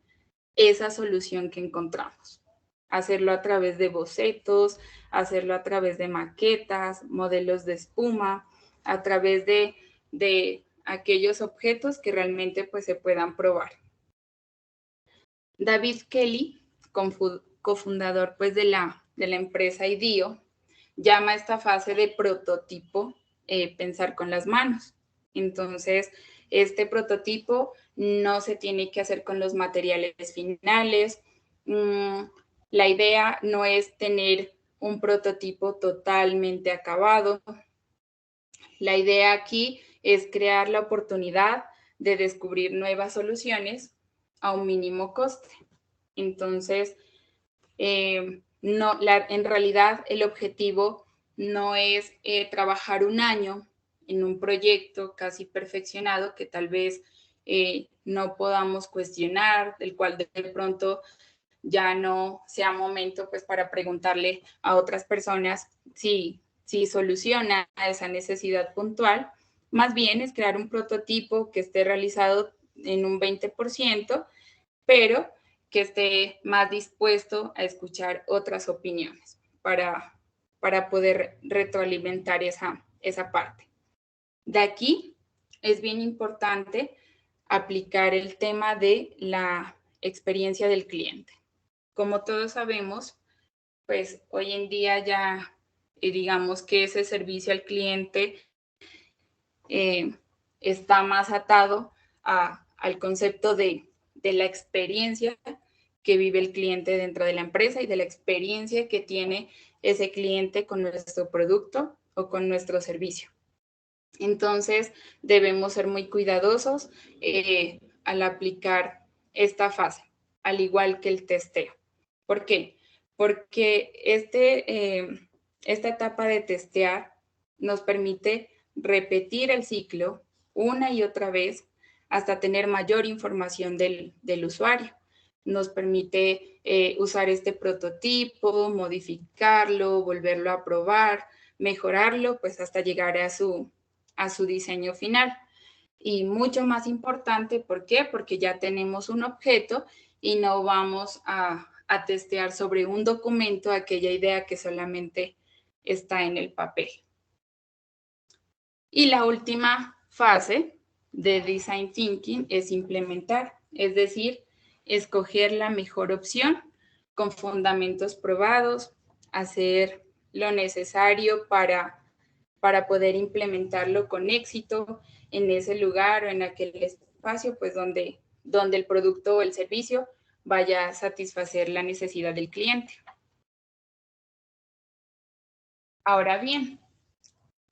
esa solución que encontramos. Hacerlo a través de bocetos, hacerlo a través de maquetas, modelos de espuma, a través de aquellos objetos que realmente pues, se puedan probar. David Kelly, cofundador pues, de la empresa IDEO, llama a esta fase de prototipo pensar con las manos. Entonces, este prototipo no se tiene que hacer con los materiales finales. La idea no es tener un prototipo totalmente acabado. La idea aquí es crear la oportunidad de descubrir nuevas soluciones a un mínimo coste. Entonces, en realidad el objetivo no es trabajar un año en un proyecto casi perfeccionado que tal vez no podamos cuestionar, del cual de pronto ya no sea momento pues para preguntarle a otras personas si soluciona esa necesidad puntual. Más bien es crear un prototipo que esté realizado en un 20%, pero que esté más dispuesto a escuchar otras opiniones para poder retroalimentar esa parte. De aquí es bien importante aplicar el tema de la experiencia del cliente. Como todos sabemos, pues hoy en día ya digamos que ese servicio al cliente está más atado al concepto de la experiencia que vive el cliente dentro de la empresa y de la experiencia que tiene ese cliente con nuestro producto o con nuestro servicio. Entonces, debemos ser muy cuidadosos al aplicar esta fase, al igual que el testeo. ¿Por qué? Porque esta etapa de testear nos permite repetir el ciclo una y otra vez hasta tener mayor información del usuario. Nos permite usar este prototipo, modificarlo, volverlo a probar, mejorarlo, pues hasta llegar a su diseño final. Y mucho más importante, ¿por qué? Porque ya tenemos un objeto y no vamos a testear sobre un documento aquella idea que solamente está en el papel. Y la última fase de Design Thinking es implementar, es decir, escoger la mejor opción con fundamentos probados, hacer lo necesario para poder implementarlo con éxito en ese lugar o en aquel espacio, pues donde el producto o el servicio vaya a satisfacer la necesidad del cliente. Ahora bien,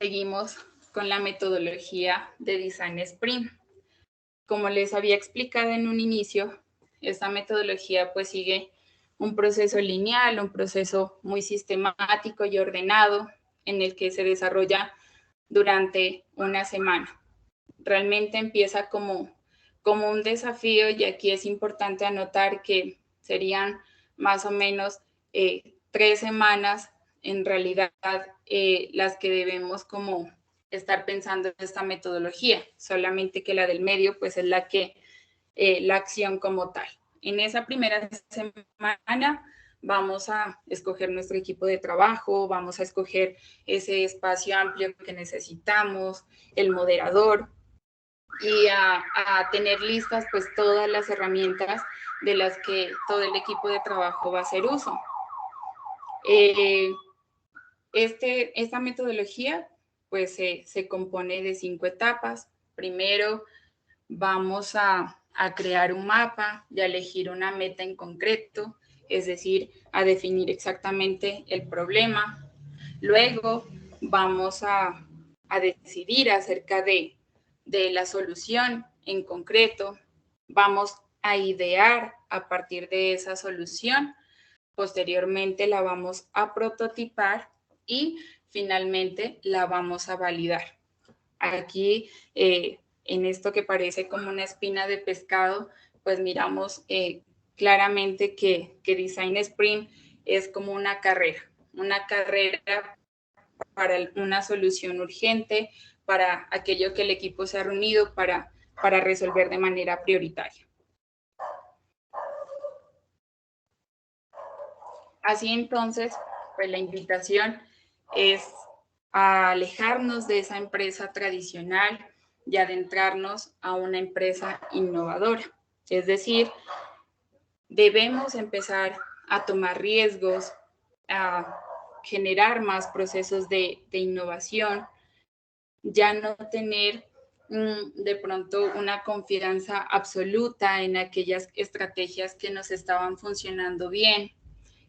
seguimos con la metodología de Design Sprint. Como les había explicado en un inicio, esta metodología pues sigue un proceso lineal, un proceso muy sistemático y ordenado en el que se desarrolla durante una semana. Realmente empieza como un desafío y aquí es importante anotar que serían más o menos 3 semanas en realidad las que debemos como estar pensando en esta metodología, solamente que la del medio pues es la acción como tal. En esa primera semana vamos a escoger nuestro equipo de trabajo, vamos a escoger ese espacio amplio que necesitamos, el moderador y a tener listas pues todas las herramientas de las que todo el equipo de trabajo va a hacer uso. Esta metodología pues se compone de 5 etapas. Primero vamos a crear un mapa y a elegir una meta en concreto, es decir, a definir exactamente el problema. Luego vamos a decidir acerca de la solución en concreto. Vamos a idear a partir de esa solución. Posteriormente la vamos a prototipar y finalmente la vamos a validar. Aquí, en esto que parece como una espina de pescado, pues miramos claramente que Design Sprint es como una carrera para una solución urgente, para aquello que el equipo se ha reunido para resolver de manera prioritaria. Así entonces, pues la invitación es a alejarnos de esa empresa tradicional y adentrarnos a una empresa innovadora. Es decir, debemos empezar a tomar riesgos, a generar más procesos de innovación, ya no tener de pronto una confianza absoluta en aquellas estrategias que nos estaban funcionando bien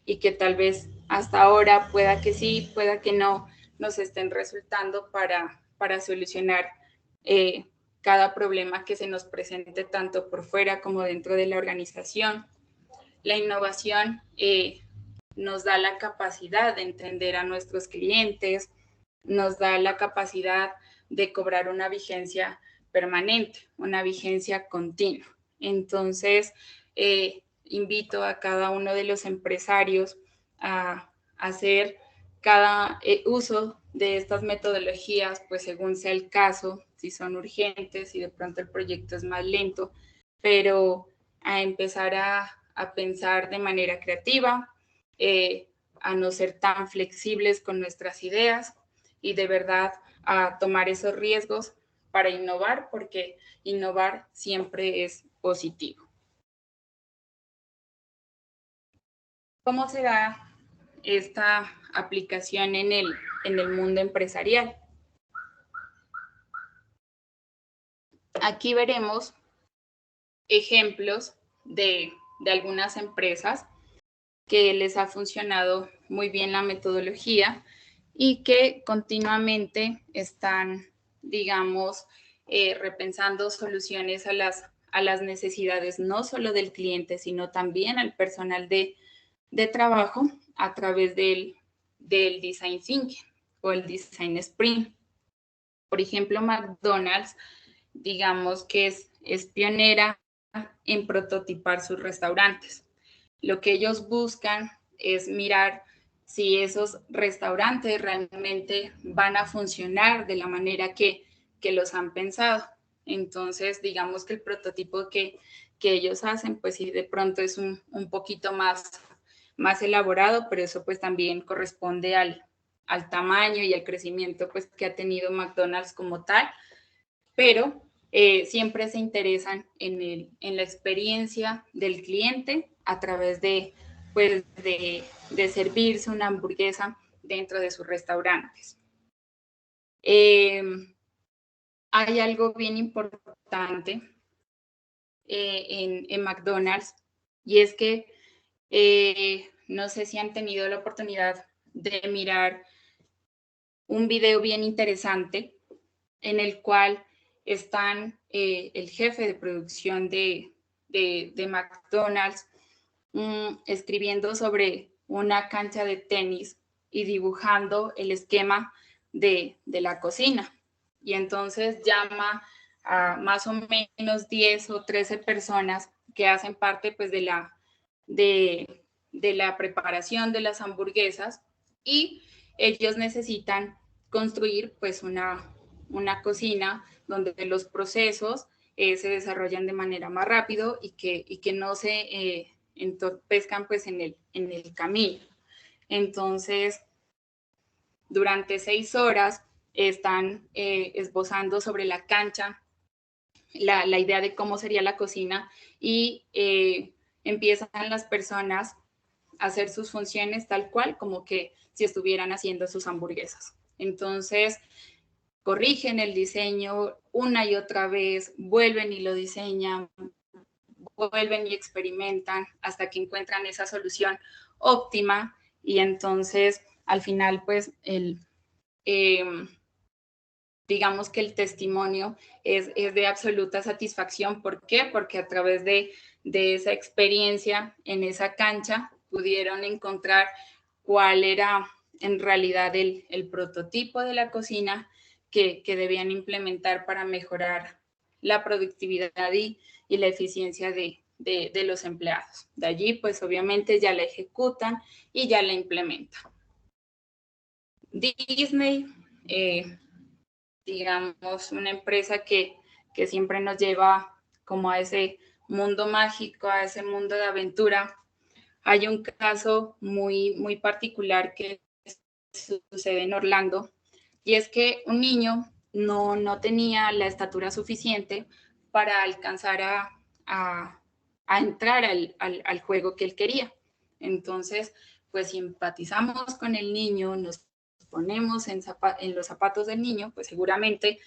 y que tal vez hasta ahora pueda que sí, pueda que no, nos estén resultando para solucionar cada problema que se nos presente tanto por fuera como dentro de la organización. La innovación nos da la capacidad de entender a nuestros clientes, nos da la capacidad de cobrar una vigencia permanente, una vigencia continua. Entonces, invito a cada uno de los empresarios a hacer cada uso de estas metodologías, pues según sea el caso, si son urgentes, si de pronto el proyecto es más lento, pero a empezar a pensar de manera creativa, a no ser tan flexibles con nuestras ideas y de verdad a tomar esos riesgos para innovar, porque innovar siempre es positivo. ¿Cómo se da esta aplicación en el mundo empresarial? Aquí veremos ejemplos de algunas empresas que les ha funcionado muy bien la metodología y que continuamente están, digamos, repensando soluciones a las necesidades no solo del cliente, sino también al personal de trabajo a través del design thinking o el design sprint. Por ejemplo, McDonald's, digamos que es pionera en prototipar sus restaurantes. Lo que ellos buscan es mirar si esos restaurantes realmente van a funcionar de la manera que los han pensado. Entonces, digamos que el prototipo que ellos hacen, pues sí, de pronto es un poquito más elaborado, pero eso pues también corresponde al tamaño y al crecimiento pues que ha tenido McDonald's como tal, pero siempre se interesan en la experiencia del cliente a través de servirse una hamburguesa dentro de sus restaurantes. Hay algo bien importante en McDonald's y es que no sé si han tenido la oportunidad de mirar un video bien interesante en el cual están el jefe de producción de McDonald's escribiendo sobre una cancha de tenis y dibujando el esquema de la cocina. Y entonces llama a más o menos 10 o 13 personas que hacen parte pues de la preparación de las hamburguesas y ellos necesitan construir pues una cocina donde los procesos se desarrollan de manera más rápido y que no se entorpezcan pues en el camino. Entonces, durante 6 horas están esbozando sobre la cancha la idea de cómo sería la cocina y empiezan las personas a hacer sus funciones tal cual como que si estuvieran haciendo sus hamburguesas. Entonces, corrigen el diseño una y otra vez, vuelven y lo diseñan, vuelven y experimentan hasta que encuentran esa solución óptima y entonces al final pues digamos que el testimonio es de absoluta satisfacción. ¿Por qué? Porque a través de esa experiencia en esa cancha pudieron encontrar cuál era en realidad el prototipo de la cocina que debían implementar para mejorar la productividad y la eficiencia de los empleados. De allí, pues obviamente ya la ejecutan y ya la implementan. Disney digamos, una empresa que siempre nos lleva como a ese mundo mágico, a ese mundo de aventura. Hay un caso muy particular que sucede en Orlando, y es que un niño no tenía la estatura suficiente para alcanzar a entrar al juego que él quería. Entonces, pues simpatizamos con el niño, nos ponemos en los zapatos del niño, pues seguramente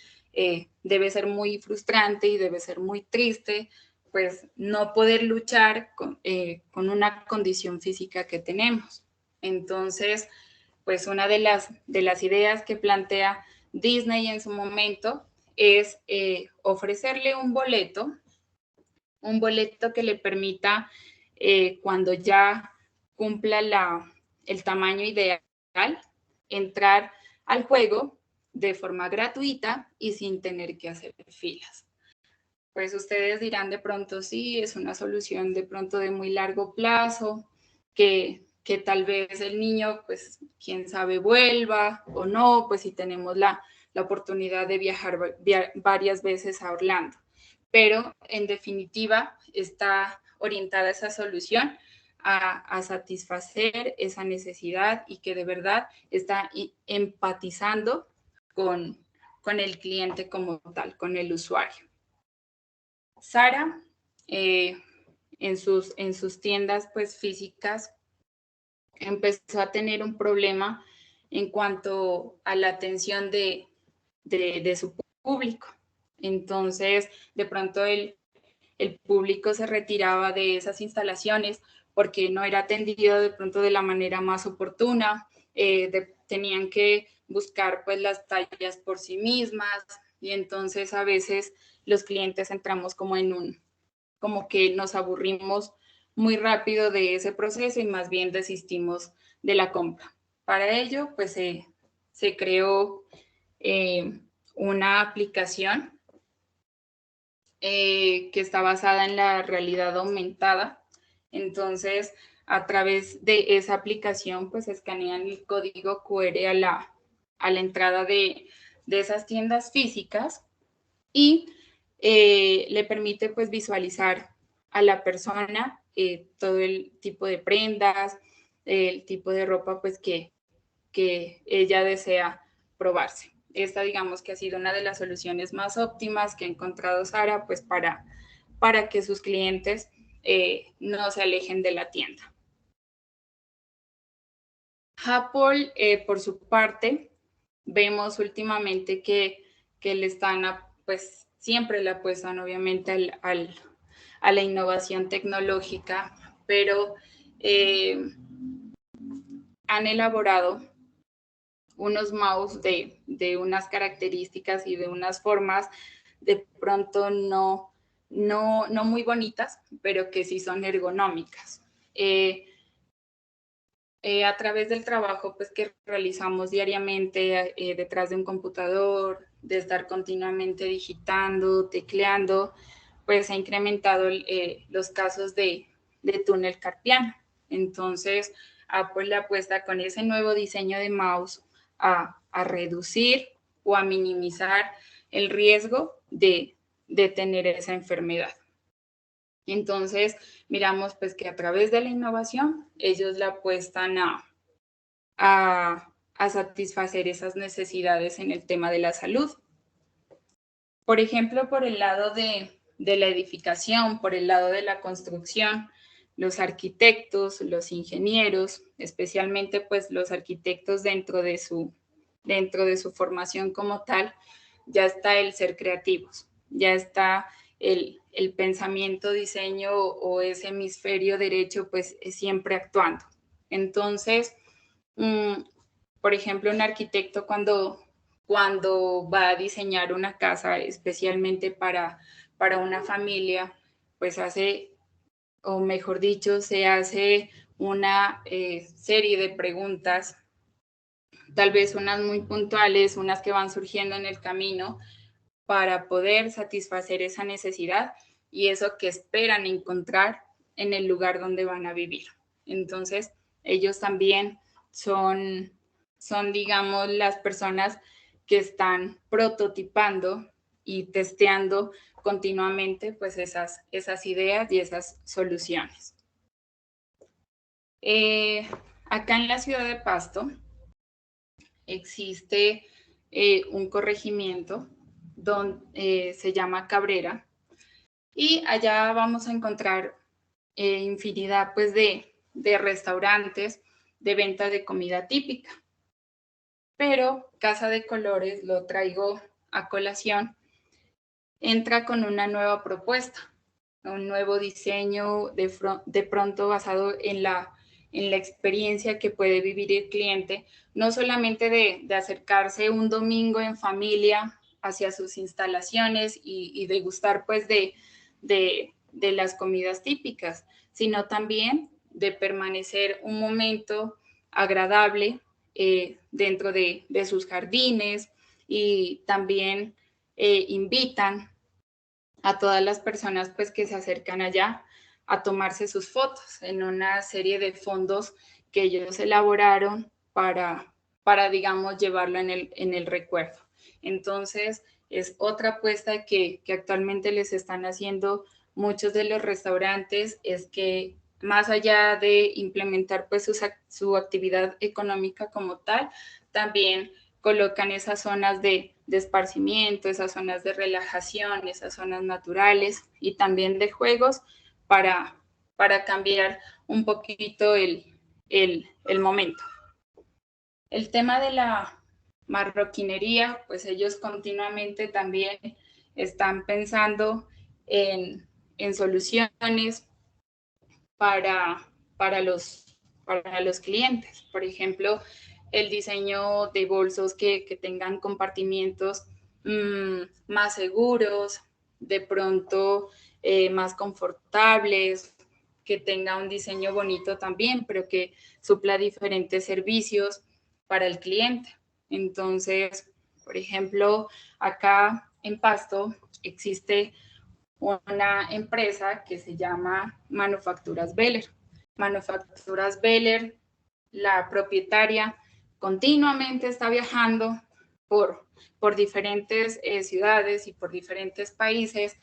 debe ser muy frustrante y debe ser muy triste, pues no poder luchar con una condición física que tenemos. Entonces, pues una de las ideas que plantea Disney en su momento es ofrecerle un boleto que le permita, cuando ya cumpla el tamaño ideal, entrar al juego de forma gratuita y sin tener que hacer filas. Pues ustedes dirán de pronto, sí, es una solución de pronto de muy largo plazo, que tal vez el niño, pues quién sabe, vuelva o no, pues si tenemos la oportunidad de viajar varias veces a Orlando. Pero en definitiva está orientada esa solución a satisfacer esa necesidad y que de verdad está empatizando con el cliente como tal, con el usuario. Sara, en sus tiendas pues físicas, empezó a tener un problema en cuanto a la atención de su público. Entonces, de pronto el público se retiraba de esas instalaciones porque no era atendido de pronto de la manera más oportuna, tenían que buscar pues las tallas por sí mismas, y entonces a veces los clientes entramos como que nos aburrimos muy rápido de ese proceso y más bien desistimos de la compra. Para ello, pues se creó una aplicación que está basada en la realidad aumentada. Entonces, a través de esa aplicación, pues escanean el código QR a la entrada de esas tiendas físicas y le permite pues visualizar a la persona todo el tipo de prendas, el tipo de ropa pues que ella desea probarse. Esta digamos que ha sido una de las soluciones más óptimas que ha encontrado Sara pues para que sus clientes no se alejen de la tienda. Apple, por su parte, vemos últimamente que le están, pues siempre le apuestan obviamente a la innovación tecnológica, pero han elaborado unos mouse de unas características y de unas formas de pronto no muy bonitas, pero que sí son ergonómicas. A través del trabajo pues, que realizamos diariamente detrás de un computador, de estar continuamente digitando, tecleando, pues ha incrementado los casos de túnel carpiano. Entonces, Apple le apuesta con ese nuevo diseño de mouse a reducir o a minimizar el riesgo de tener esa enfermedad. Entonces, miramos pues que a través de la innovación, ellos le apuestan a satisfacer esas necesidades en el tema de la salud. Por ejemplo, por el lado de la edificación, por el lado de la construcción, los arquitectos, los ingenieros, especialmente pues los arquitectos dentro de su formación como tal, ya está el ser creativos, ya está el pensamiento, diseño o ese hemisferio derecho pues siempre actuando. Entonces, por ejemplo, un arquitecto cuando va a diseñar una casa especialmente para una familia, pues hace, o mejor dicho, se hace una serie de preguntas, tal vez unas muy puntuales, unas que van surgiendo en el camino, para poder satisfacer esa necesidad y eso que esperan encontrar en el lugar donde van a vivir. Entonces, ellos también son digamos, las personas que están prototipando y testeando continuamente pues esas ideas y esas soluciones. Acá en la ciudad de Pasto existe un corregimiento donde se llama Cabrera, y allá vamos a encontrar infinidad pues de restaurantes de venta de comida típica. Pero Casa de Colores, lo traigo a colación, entra con una nueva propuesta, un nuevo diseño de pronto basado en la experiencia que puede vivir el cliente, no solamente de acercarse un domingo en familia hacia sus instalaciones y degustar pues de las comidas típicas, sino también de permanecer un momento agradable dentro de sus jardines, y también invitan a todas las personas pues que se acercan allá a tomarse sus fotos en una serie de fondos que ellos elaboraron para digamos, llevarlo en el recuerdo. Entonces, es otra apuesta que actualmente les están haciendo muchos de los restaurantes, es que más allá de implementar pues su actividad económica como tal, también colocan esas zonas de esparcimiento, esas zonas de relajación, esas zonas naturales y también de juegos para cambiar un poquito el momento. El tema de la marroquinería, pues ellos continuamente también están pensando en soluciones para los clientes. Por ejemplo, el diseño de bolsos que tengan compartimientos más seguros, de pronto más confortables, que tenga un diseño bonito también, pero que supla diferentes servicios para el cliente. Entonces, por ejemplo, acá en Pasto existe una empresa que se llama Manufacturas Beller. Manufacturas Beller, la propietaria, continuamente está viajando por diferentes ciudades y por diferentes países,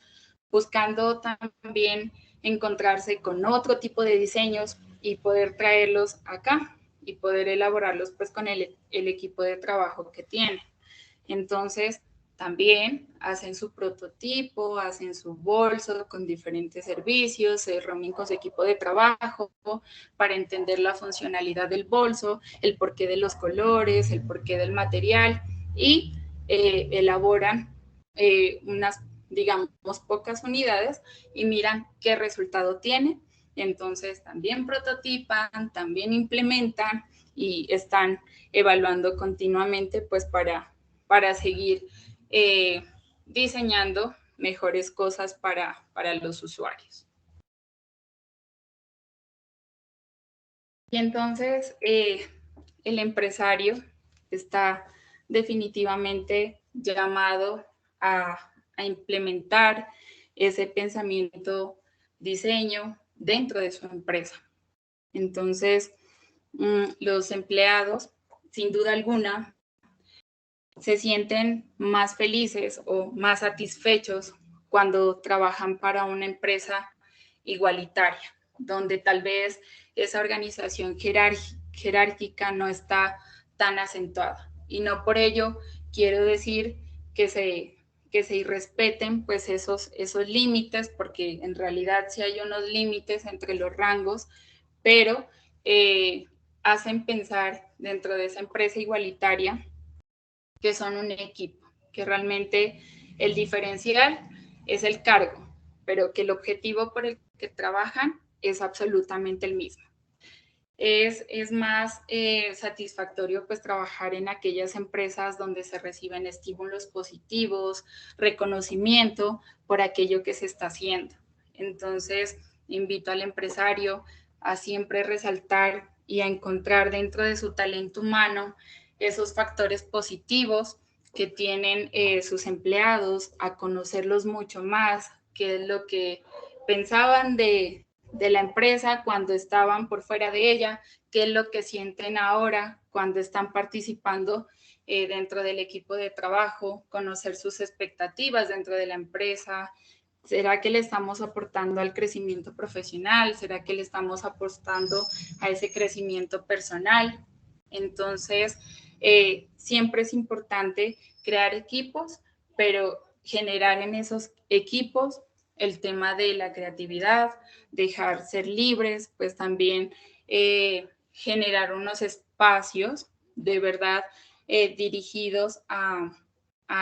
buscando también encontrarse con otro tipo de diseños y poder traerlos acá y poder elaborarlos pues con el equipo de trabajo que tiene. Entonces, también hacen su prototipo, hacen su bolso con diferentes servicios, se reúnen con su equipo de trabajo para entender la funcionalidad del bolso, el porqué de los colores, el porqué del material, y elaboran unas, digamos, pocas unidades y miran qué resultado tiene. Entonces, también prototipan, también implementan y están evaluando continuamente pues para seguir diseñando mejores cosas para los usuarios. Y entonces el empresario está definitivamente llamado a implementar ese pensamiento diseño dentro de su empresa. Entonces, los empleados, sin duda alguna, se sienten más felices o más satisfechos cuando trabajan para una empresa igualitaria, donde tal vez esa organización jerárquica no está tan acentuada. Y no por ello quiero decir que se irrespeten pues esos límites, porque en realidad sí hay unos límites entre los rangos, pero hacen pensar dentro de esa empresa igualitaria que son un equipo, que realmente el diferencial es el cargo, pero que el objetivo por el que trabajan es absolutamente el mismo. Es más satisfactorio pues trabajar en aquellas empresas donde se reciben estímulos positivos, reconocimiento por aquello que se está haciendo. Entonces, invito al empresario a siempre resaltar y a encontrar dentro de su talento humano esos factores positivos que tienen sus empleados, a conocerlos mucho más, qué es lo que pensaban de la empresa cuando estaban por fuera de ella, qué es lo que sienten ahora cuando están participando dentro del equipo de trabajo, conocer sus expectativas dentro de la empresa. ¿Será que le estamos aportando al crecimiento profesional? ¿Será que le estamos apostando a ese crecimiento personal? Entonces, siempre es importante crear equipos, pero generar en esos equipos el tema de la creatividad, dejar ser libres, pues también generar unos espacios de verdad dirigidos a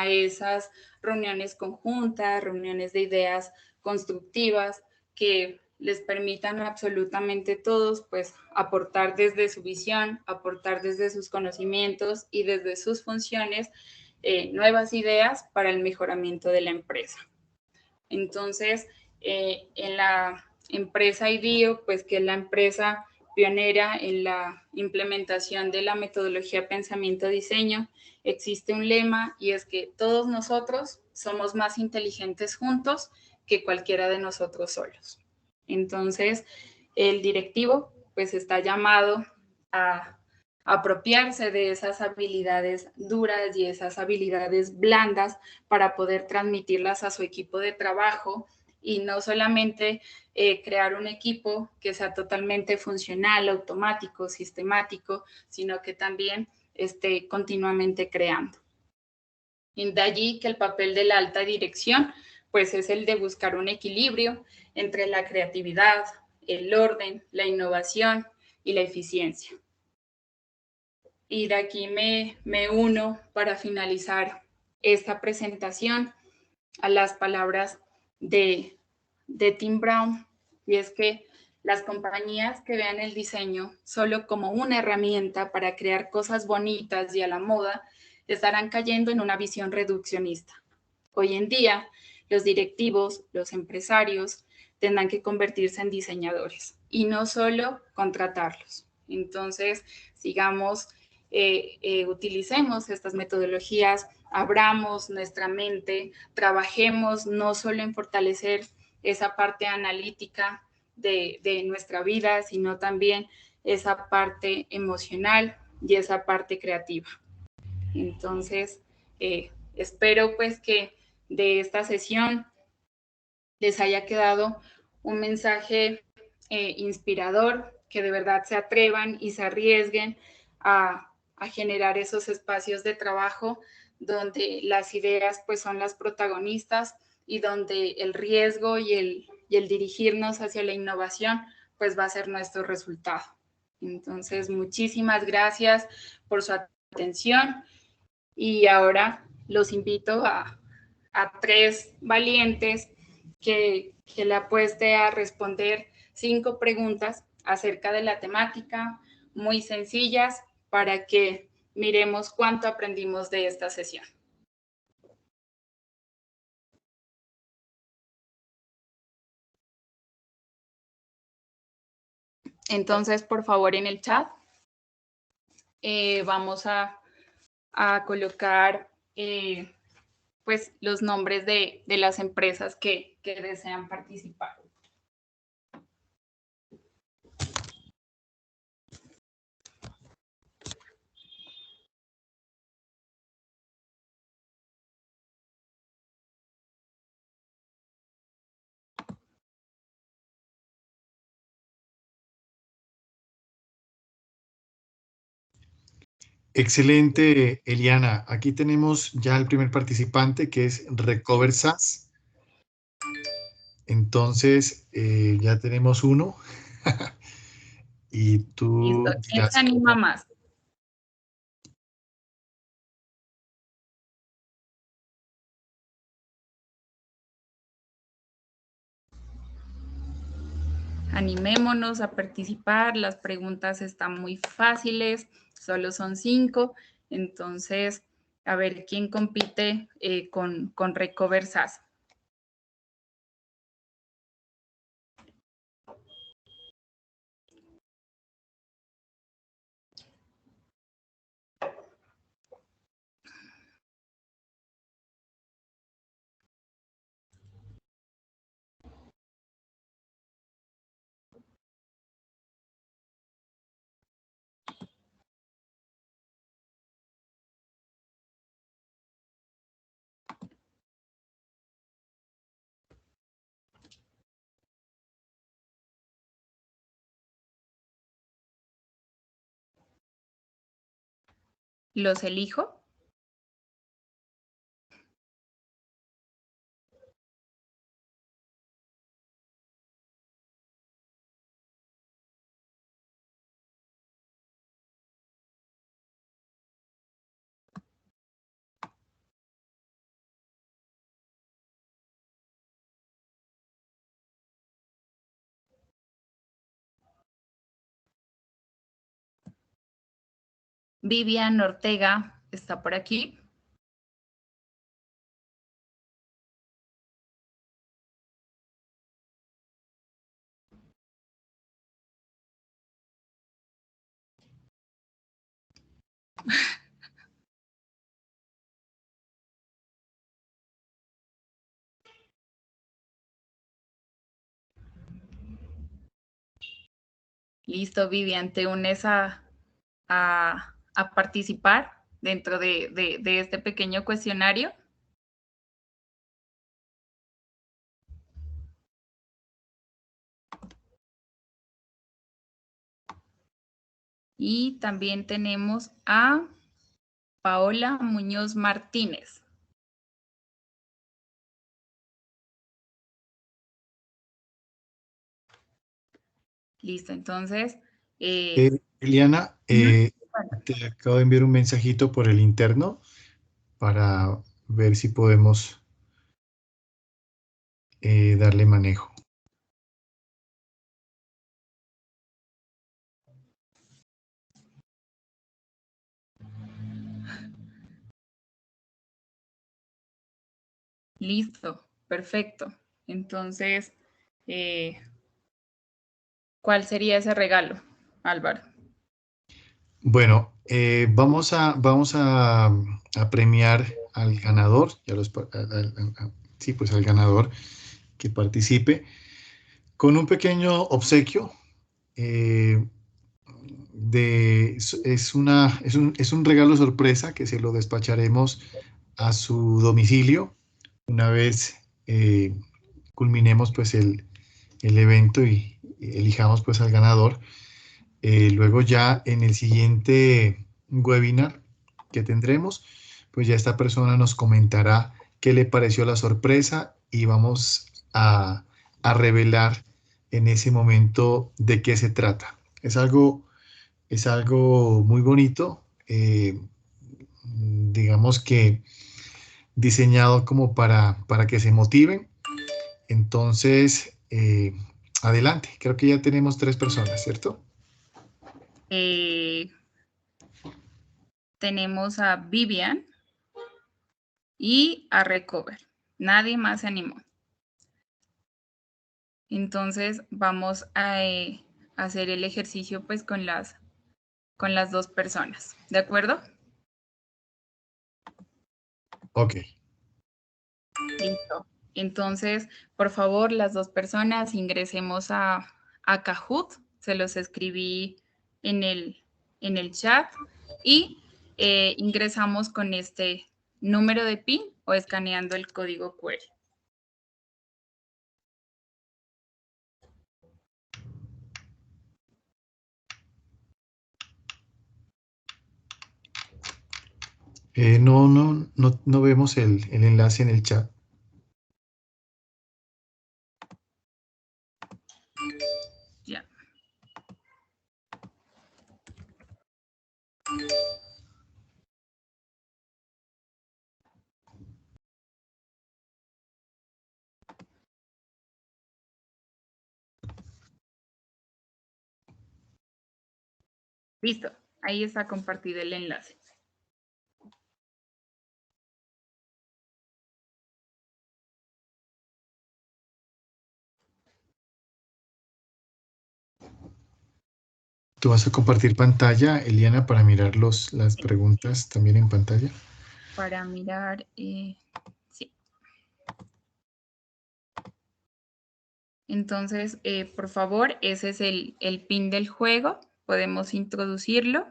esas reuniones conjuntas, reuniones de ideas constructivas que les permitan absolutamente todos pues aportar desde su visión, aportar desde sus conocimientos y desde sus funciones nuevas ideas para el mejoramiento de la empresa. Entonces, en la empresa IDEO, pues que es la empresa pionera en la implementación de la metodología pensamiento-diseño, existe un lema y es que todos nosotros somos más inteligentes juntos que cualquiera de nosotros solos. Entonces, el directivo pues está llamado a apropiarse de esas habilidades duras y esas habilidades blandas para poder transmitirlas a su equipo de trabajo y no solamente crear un equipo que sea totalmente funcional, automático, sistemático, sino que también esté continuamente creando. Y de allí que el papel de la alta dirección pues es el de buscar un equilibrio entre la creatividad, el orden, la innovación y la eficiencia. Y de aquí me uno para finalizar esta presentación a las palabras de Tim Brown, y es que las compañías que vean el diseño solo como una herramienta para crear cosas bonitas y a la moda estarán cayendo en una visión reduccionista. Hoy en día, los directivos, los empresarios, tendrán que convertirse en diseñadores y no solo contratarlos. Entonces, sigamos, utilicemos estas metodologías, abramos nuestra mente, trabajemos no solo en fortalecer esa parte analítica de nuestra vida, sino también esa parte emocional y esa parte creativa. Entonces, espero pues que de esta sesión les haya quedado un mensaje inspirador, que de verdad se atrevan y se arriesguen a generar esos espacios de trabajo donde las ideas pues son las protagonistas y donde el riesgo y el dirigirnos hacia la innovación pues va a ser nuestro resultado. Entonces, muchísimas gracias por su atención y ahora los invito a 3 valientes que le apueste a responder 5 preguntas acerca de la temática, muy sencillas, para que miremos cuánto aprendimos de esta sesión. Entonces, por favor, en el chat vamos a colocar pues los nombres de las empresas que desean participar. Excelente, Eliana. Aquí tenemos ya el primer participante que es Recover SAS. Entonces, ya tenemos uno. Y tú Listo. ¿Quién se dirás anima cómo. más? Animémonos a participar, las preguntas están muy fáciles, solo son 5, entonces a ver quién compite con Recover SAS. Los elijo. Vivian Ortega está por aquí. Listo, Vivian, te unes a participar dentro de este pequeño cuestionario. Y también tenemos a Paola Muñoz Martínez. Listo, entonces. Eliana, Bueno, te acabo de enviar un mensajito por el interno para ver si podemos darle manejo. listo, perfecto. Entonces, ¿cuál sería ese regalo, Álvaro? Bueno, vamos a premiar al ganador, sí, pues al ganador que participe, con un pequeño obsequio. eh, es un regalo sorpresa que se lo despacharemos a su domicilio una vez culminemos pues el evento y elijamos pues al ganador. Luego ya en el siguiente webinar que tendremos, pues ya esta persona nos comentará qué le pareció la sorpresa y vamos a revelar en ese momento de qué se trata. Es algo muy bonito, digamos que diseñado como para que se motiven. Entonces, adelante, creo que ya tenemos 3 personas, ¿cierto? Eh, tenemos a Vivian y a Recover. Nadie más se animó. Entonces, vamos a hacer el ejercicio pues con las 2 personas. ¿De acuerdo? Ok. Listo. Entonces, por favor, las 2 personas ingresemos a Kahoot. Se los escribí en el chat y ingresamos con este número de PIN o escaneando el código QR. No vemos el enlace en el chat. Ya. Listo. Ahí está compartido el enlace. ¿Tú vas a compartir pantalla, Eliana, para mirar las preguntas también en pantalla? Para mirar, sí. Entonces, por favor, ese es el PIN del juego. Podemos introducirlo.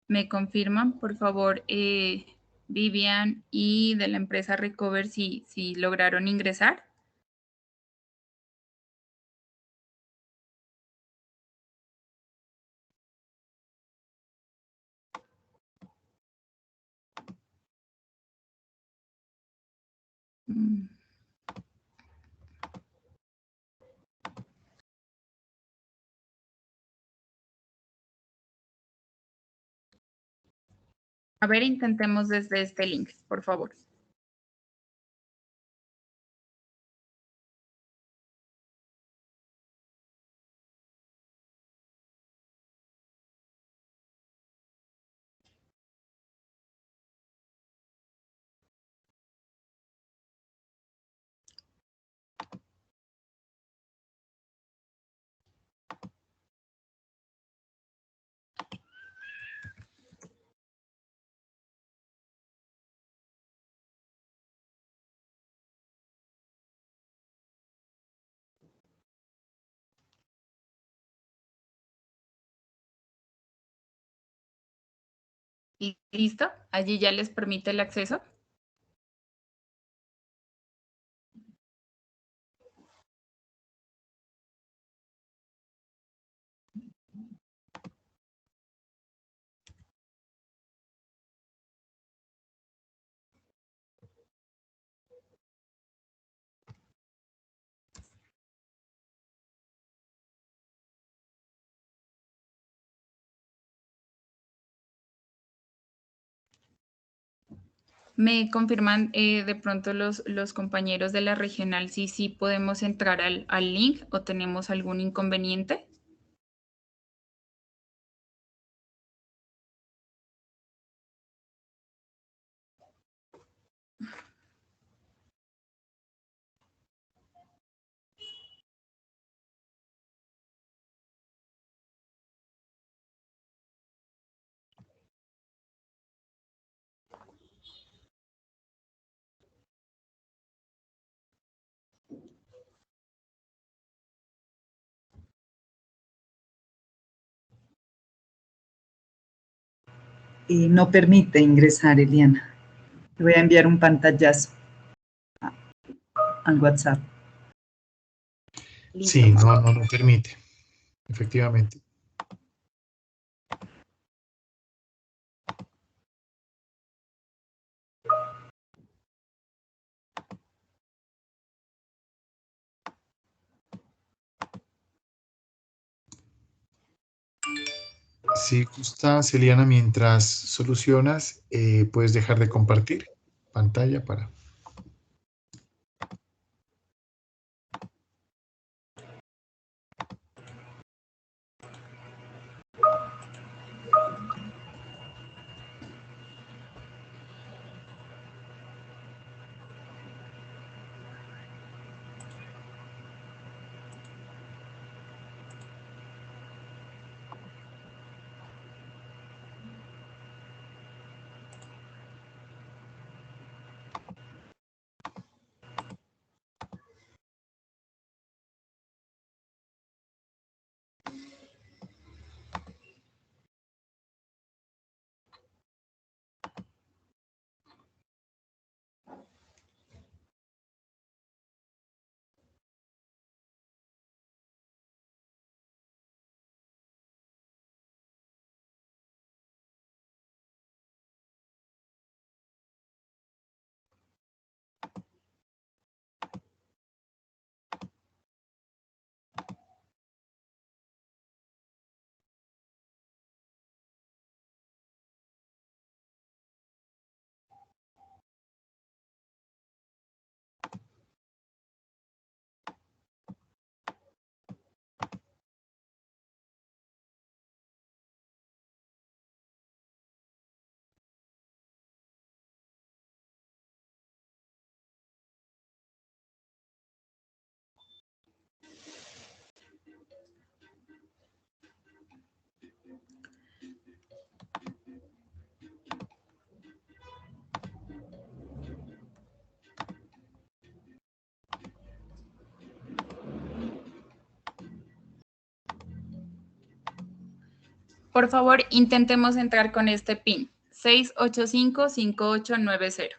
Me confirman, por favor, Vivian y de la empresa Recover si lograron ingresar. Mm. A ver, intentemos desde este link, por favor. ¿Y listo? Allí ya les permite el acceso. Me confirman de pronto los compañeros de la regional si sí podemos entrar al link o tenemos algún inconveniente. No permite ingresar, Eliana. Te voy a enviar un pantallazo al WhatsApp. Listo. Sí, no permite, efectivamente. Si gustas, Eliana, mientras solucionas, puedes dejar de compartir pantalla para... Por favor, intentemos entrar con este PIN, 685-5890.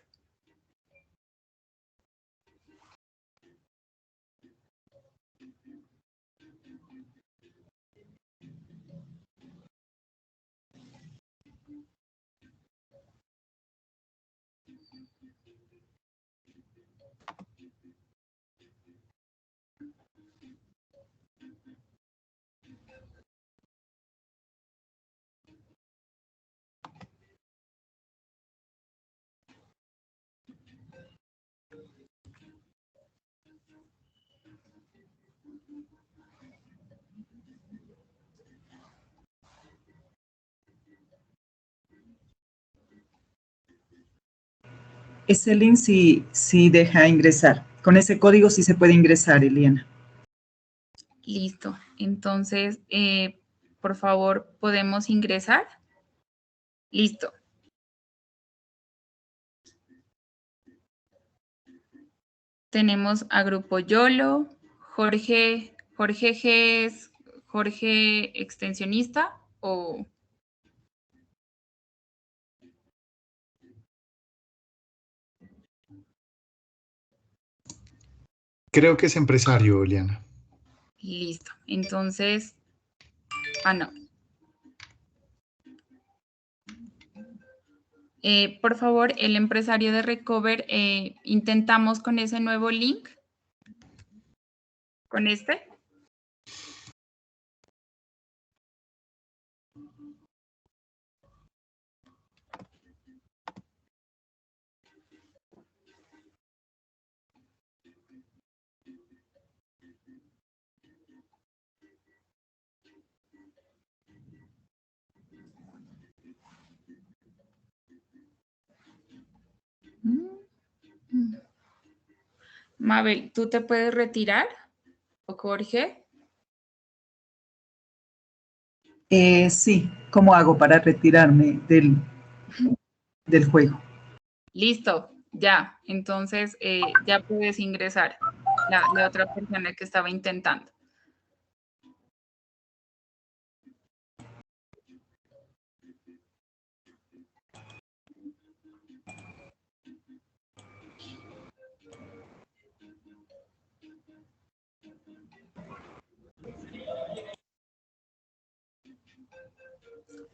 Ese link sí deja ingresar. Con ese código sí se puede ingresar, Eliana. Listo. Entonces, por favor, ¿podemos ingresar? Listo. Tenemos a Grupo YOLO, Jorge G es Jorge extensionista o... Creo que es empresario, Eliana. Listo. Entonces, no. Por favor, el empresario de Recover, intentamos con ese nuevo link. ¿Con este? Mabel, ¿tú te puedes retirar? ¿O Jorge? Sí, ¿cómo hago para retirarme del juego? Listo, ya. Entonces, ya puedes ingresar la otra persona que estaba intentando.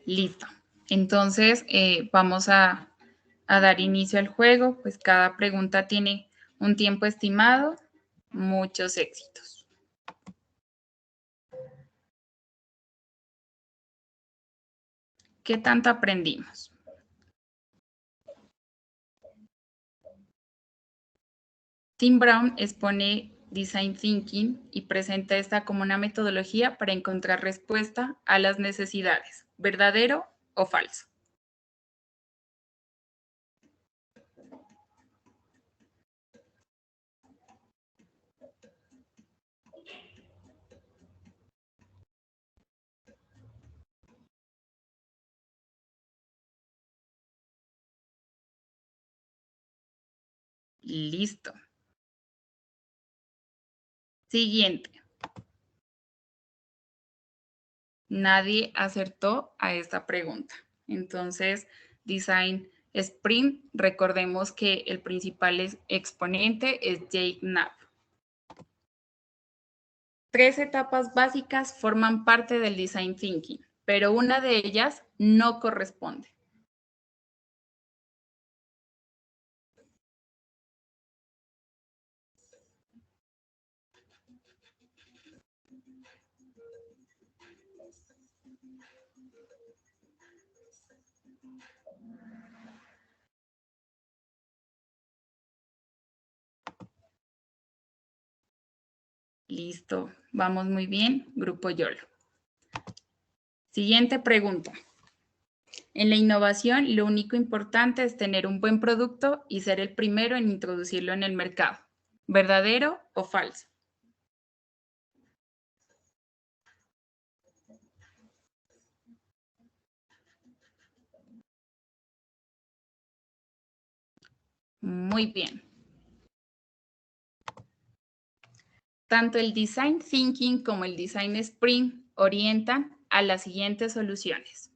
Listo. Entonces, vamos a dar inicio al juego. Pues cada pregunta tiene un tiempo estimado. Muchos éxitos. ¿Qué tanto aprendimos? Tim Brown expone Design Thinking y presenta esta como una metodología para encontrar respuesta a las necesidades, ¿verdadero o falso? Listo. Siguiente. Nadie acertó a esta pregunta. Entonces, Design Sprint, recordemos que el principal exponente es Jake Knapp. 3 etapas básicas forman parte del Design Thinking, pero una de ellas no corresponde. Listo, vamos muy bien, Grupo YOLO. Siguiente pregunta. En la innovación, lo único importante es tener un buen producto y ser el primero en introducirlo en el mercado. ¿Verdadero o falso? Muy bien. Tanto el Design Thinking como el Design Sprint orientan a las siguientes soluciones.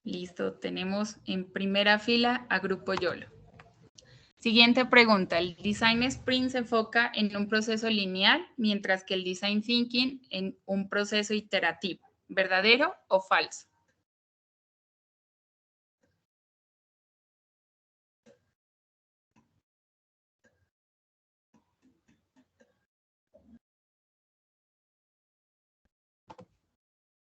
Listo, tenemos en primera fila a Grupo YOLO. Siguiente pregunta. El Design Sprint se enfoca en un proceso lineal, mientras que el Design Thinking en un proceso iterativo. ¿Verdadero o falso?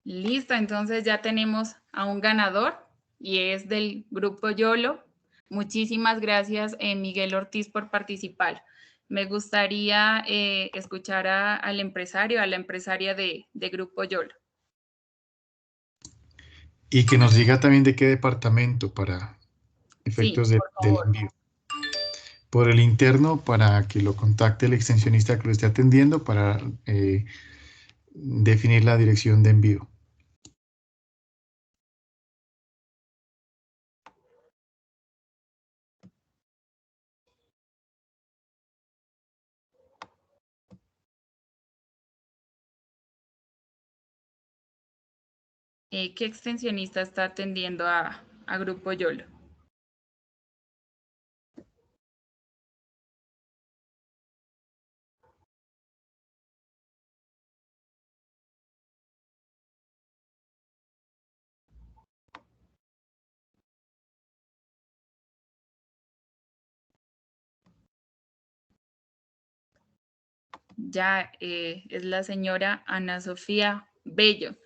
Listo, entonces ya tenemos a un ganador y es del Grupo YOLO. Muchísimas gracias, Miguel Ortiz, por participar. Me gustaría escuchar al empresario, a la empresaria de Grupo YOLO. Y que nos diga también de qué departamento para efectos Sí, del envío. Por el interno, para que lo contacte el extensionista que lo esté atendiendo para definir la dirección de envío. ¿Qué extensionista está atendiendo a Grupo YOLO? Ya es la señora Ana Sofía Bello.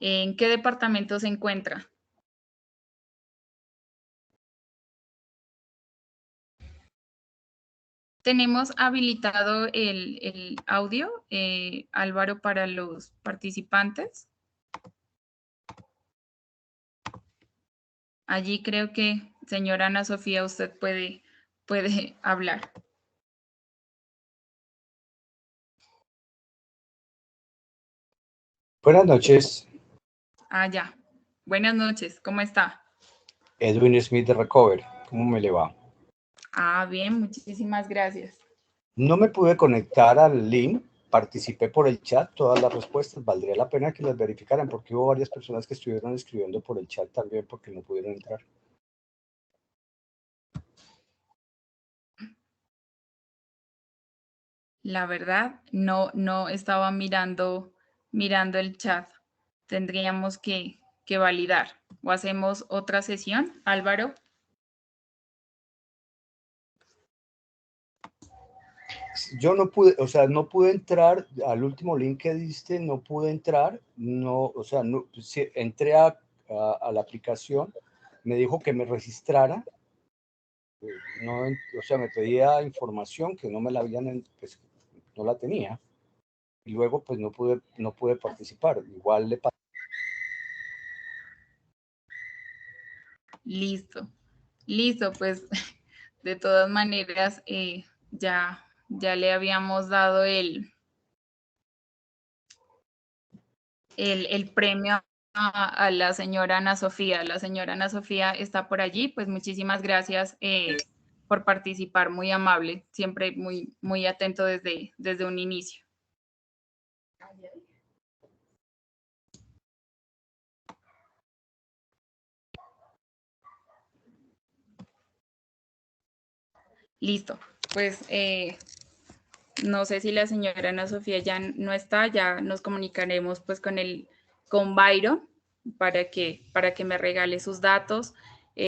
¿En qué departamento se encuentra? Tenemos habilitado el audio, Álvaro, para los participantes. Allí creo que, señora Ana Sofía, usted puede hablar. Buenas noches. Ah, ya. Buenas noches, ¿cómo está? Edwin Smith de Recover. ¿Cómo me le va? Ah, bien, muchísimas gracias. No me pude conectar al link, participé por el chat, todas las respuestas, valdría la pena que las verificaran porque hubo varias personas que estuvieron escribiendo por el chat también porque no pudieron entrar. La verdad, no estaba mirando el chat. Tendríamos que validar. ¿O hacemos otra sesión, Álvaro? Yo no pude, o sea, no pude entrar al último link que diste, no pude entrar, no, o sea, no, sí, entré a la aplicación, me dijo que me registrara, no, o sea, me pedía información que no me la habían, pues, no la tenía, y luego pues no pude participar, igual le pasé. Listo, pues de todas maneras ya le habíamos dado el premio a la señora Ana Sofía. La señora Ana Sofía está por allí, pues muchísimas gracias por participar, muy amable, siempre muy atento desde un inicio. Listo, pues no sé si la señora Ana Sofía ya no está, ya nos comunicaremos pues con Byron para que me regale sus datos